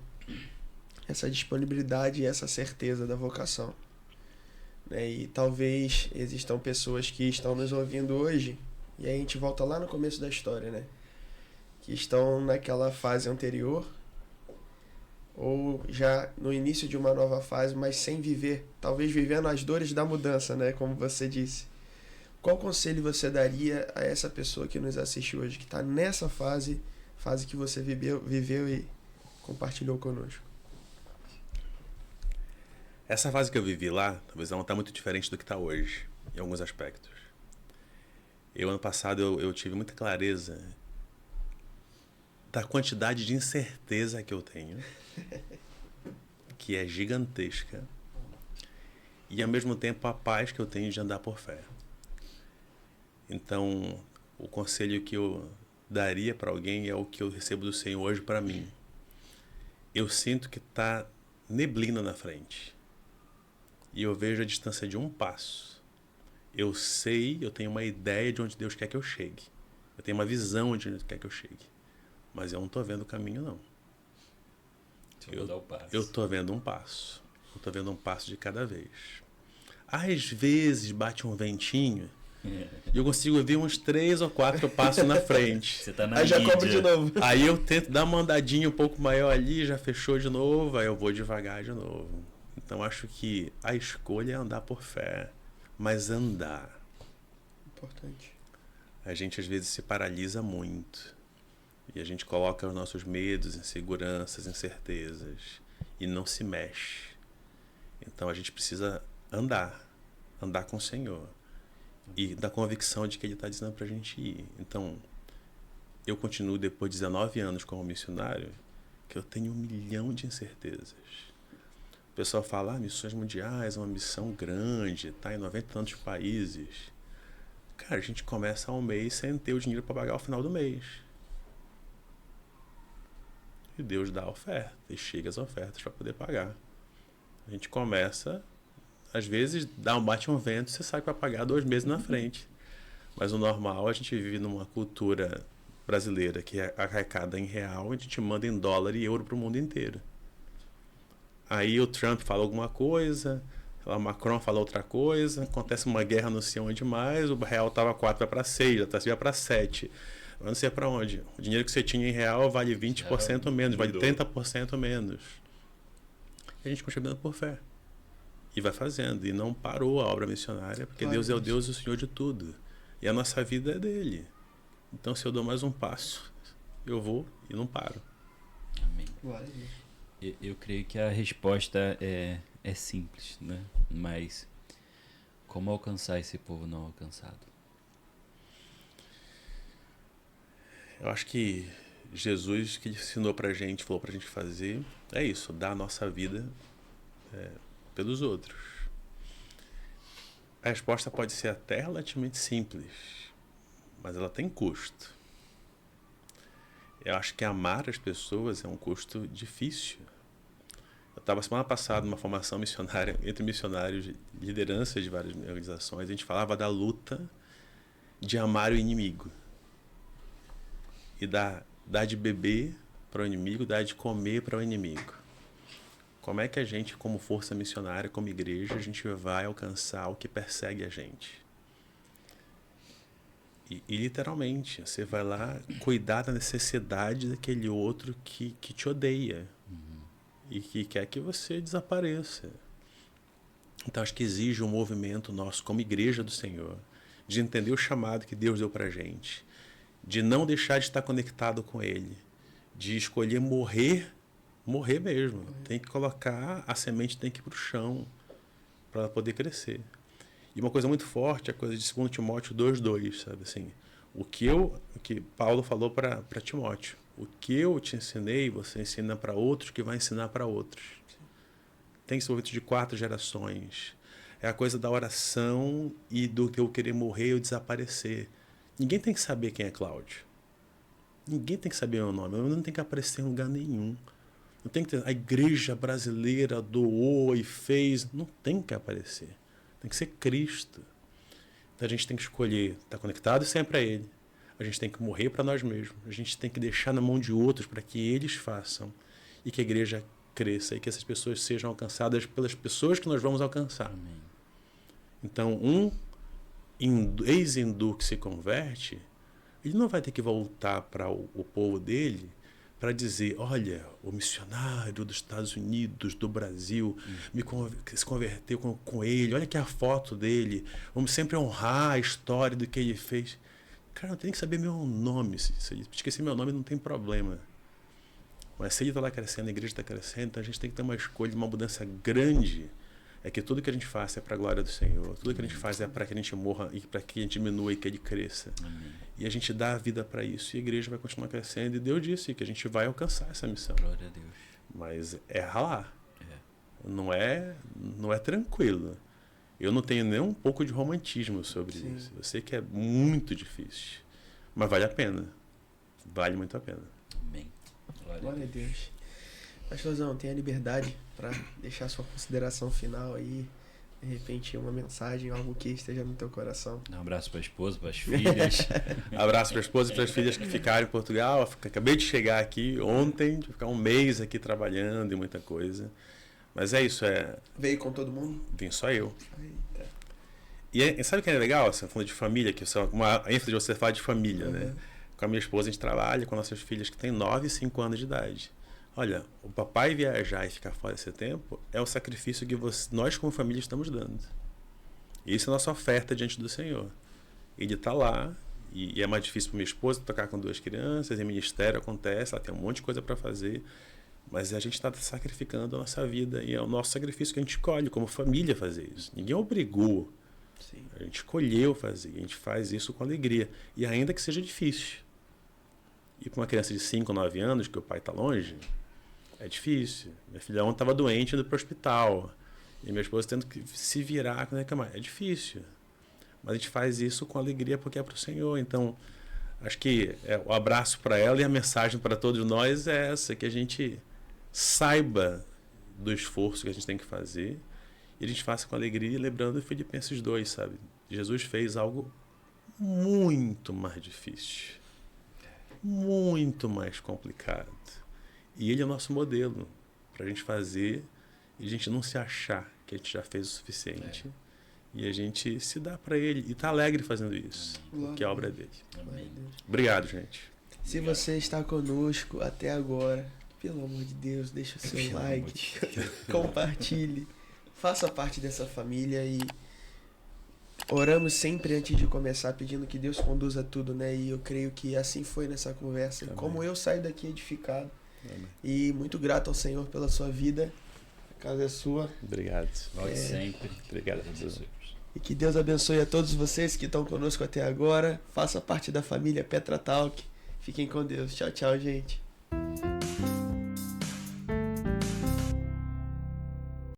essa disponibilidade e essa certeza da vocação. Né? E talvez existam pessoas que estão nos ouvindo hoje, e aí a gente volta lá no começo da história, né? Que estão naquela fase anterior, ou já no início de uma nova fase, mas sem viver, talvez vivendo as dores da mudança, né? Como você disse. Qual conselho você daria a essa pessoa que nos assiste hoje, que está nessa fase que você viveu e compartilhou conosco? Essa fase que eu vivi lá, talvez ela não está muito diferente do que está hoje, em alguns aspectos. Ano passado, eu tive muita clareza da quantidade de incerteza que eu tenho, que é gigantesca, e ao mesmo tempo a paz que eu tenho de andar por fé. Então, o conselho que eu daria para alguém é o que eu recebo do Senhor hoje para mim. Eu sinto que está neblina na frente, e eu vejo a distância de um passo. Eu sei, eu tenho uma ideia de onde Deus quer que eu chegue. Eu tenho uma visão de onde Deus quer que eu chegue. Mas eu não estou vendo o caminho, não. Eu estou vendo um passo. Eu estou vendo um passo de cada vez. Às vezes bate um ventinho E eu consigo ver uns 3 ou 4 passos na frente. Você tá na Aí já mídia. cobra de novo. Aí eu tento dar uma andadinha um pouco maior ali, já fechou de novo, aí eu vou devagar de novo. Então acho que a escolha é andar por fé, mas andar. Importante. A gente às vezes se paralisa muito. E a gente coloca os nossos medos, inseguranças, incertezas e não se mexe. Então a gente precisa andar com o Senhor e da convicção de que Ele está dizendo para a gente ir. Então, eu continuo depois de 19 anos como missionário, que eu tenho 1 milhão de incertezas. O pessoal fala, missões mundiais, uma missão grande, tá em 90 e tantos países. Cara, a gente começa um mês sem ter o dinheiro para pagar o final do mês. E Deus dá a oferta, e chega as ofertas para poder pagar. A gente começa, às vezes bate um vento, você sai para pagar 2 meses na frente. Mas o normal, a gente vive numa cultura brasileira que é arrecada em real, a gente manda em dólar e euro para o mundo inteiro. Aí o Trump fala alguma coisa, o Macron fala outra coisa, acontece uma guerra não sei onde mais, o real estava 4, vai para 6, já está para 7. Eu não sei para onde. O dinheiro que você tinha em real vale 20% menos, vale 30% menos. E a gente continua andando por fé. E vai fazendo. E não parou a obra missionária, porque Deus é o Deus e o Senhor de tudo. E a nossa vida é dele. Então, se eu dou mais um passo, eu vou e não paro. Amém. Glória a Deus. Eu creio que a resposta é simples, né? Mas como alcançar esse povo não alcançado? Eu acho que Jesus, que ensinou pra gente, falou pra gente fazer, é isso, dar a nossa vida pelos outros. A resposta pode ser até relativamente simples, mas ela tem custo. Eu acho que amar as pessoas é um custo difícil. Eu estava semana passada numa formação missionária, entre missionários de liderança de várias organizações, a gente falava da luta de amar o inimigo. E dar de beber para o inimigo, dar de comer para o inimigo. Como é que a gente, como força missionária, como igreja, a gente vai alcançar o que persegue a gente? E literalmente, você vai lá cuidar da necessidade daquele outro que te odeia. E que quer que você desapareça. Então, acho que exige um movimento nosso, como igreja do Senhor, de entender o chamado que Deus deu para a gente, de não deixar de estar conectado com Ele, de escolher morrer mesmo. Tem que colocar, a semente tem que ir para o chão para ela poder crescer. E uma coisa muito forte, a coisa de 2 Timóteo 2:2, sabe assim, o que Paulo falou para Timóteo, o que eu te ensinei, você ensina para outros, que vai ensinar para outros. Tem desenvolvimento de 4 gerações. É a coisa da oração e do que eu querer morrer ou desaparecer. Ninguém tem que saber quem é Cláudio. Ninguém tem que saber meu nome. Meu nome não tem que aparecer em lugar nenhum. Não tem que ter, a igreja brasileira doou e fez. Não tem que aparecer. Tem que ser Cristo. Então a gente tem que escolher estar conectado sempre a Ele. A gente tem que morrer para nós mesmos. A gente tem que deixar na mão de outros para que eles façam. E que a igreja cresça. E que essas pessoas sejam alcançadas pelas pessoas que nós vamos alcançar. Amém. Então, ex-hindu que se converte, ele não vai ter que voltar para o povo dele para dizer, olha, o missionário dos Estados Unidos, do Brasil, se converteu com ele, olha aqui a foto dele, vamos sempre honrar a história do que ele fez. Cara, não tem que saber meu nome, se ele esquecer meu nome não tem problema. Mas se ele está lá crescendo, a igreja está crescendo, então a gente tem que ter uma escolha, uma mudança grande. É que tudo que a gente faz é para a glória do Senhor. Tudo que a gente faz é para que a gente morra e para que a gente diminua e que Ele cresça. Amém. E a gente dá a vida para isso. E a igreja vai continuar crescendo. E Deus disse que a gente vai alcançar essa missão. Glória a Deus. Mas é ralar. É. Não é tranquilo. Eu não tenho nem um pouco de romantismo sobre isso. Eu sei que é muito difícil. Mas vale a pena. Vale muito a pena. Amém. Glória a Deus. Pastorzão, tenha liberdade para deixar sua consideração final aí, de repente uma mensagem, algo que esteja no teu coração. Um abraço para a esposa, para as filhas. Abraço para a esposa e para as filhas que ficaram em Portugal. Acabei de chegar aqui ontem, de ficar um mês aqui trabalhando e muita coisa. Mas é isso, Veio com todo mundo? vim só eu. Eita. sabe o que é legal? Você falando de família, que uma ênfase de você falar de família, né? Com a minha esposa, a gente trabalha com nossas filhas que têm 9 e 5 anos de idade. Olha, o papai viajar e ficar fora esse tempo é o sacrifício que nós, como família, estamos dando. Isso é a nossa oferta diante do Senhor. Ele está lá, e é mais difícil para minha esposa tocar com 2 crianças, em ministério acontece, ela tem um monte de coisa para fazer, mas a gente está sacrificando a nossa vida, e é o nosso sacrifício que a gente escolhe como família fazer isso. Ninguém obrigou. Sim. A gente escolheu fazer, a gente faz isso com alegria, e ainda que seja difícil. E para uma criança de 5, 9 anos, que o pai está longe, é difícil. Minha filha ontem estava doente, indo para o hospital, e minha esposa tendo que se virar com a cama. É difícil. Mas a gente faz isso com alegria porque é para o Senhor. Então, acho que o abraço para ela e a mensagem para todos nós é essa, que a gente saiba do esforço que a gente tem que fazer e a gente faça com alegria, lembrando Filipenses 2, sabe? Jesus fez algo muito mais difícil, muito mais complicado. E ele é o nosso modelo para a gente fazer e a gente não se achar que a gente já fez o suficiente. E a gente se dá para ele e está alegre fazendo isso, que a obra é dele. Amém. Obrigado, gente. Se você está conosco até agora, pelo amor de Deus, deixa o seu like, compartilhe, faça parte dessa família e oramos sempre antes de começar pedindo que Deus conduza tudo, né? E eu creio que assim foi nessa conversa. Amém. Como eu saio daqui edificado. Amém. E muito grato ao Senhor pela sua vida. A casa é sua. Obrigado. Nós sempre. Obrigado a Deus. E que Deus abençoe a todos vocês que estão conosco até agora. Faça parte da família Petra Talk. Fiquem com Deus. Tchau, tchau, gente.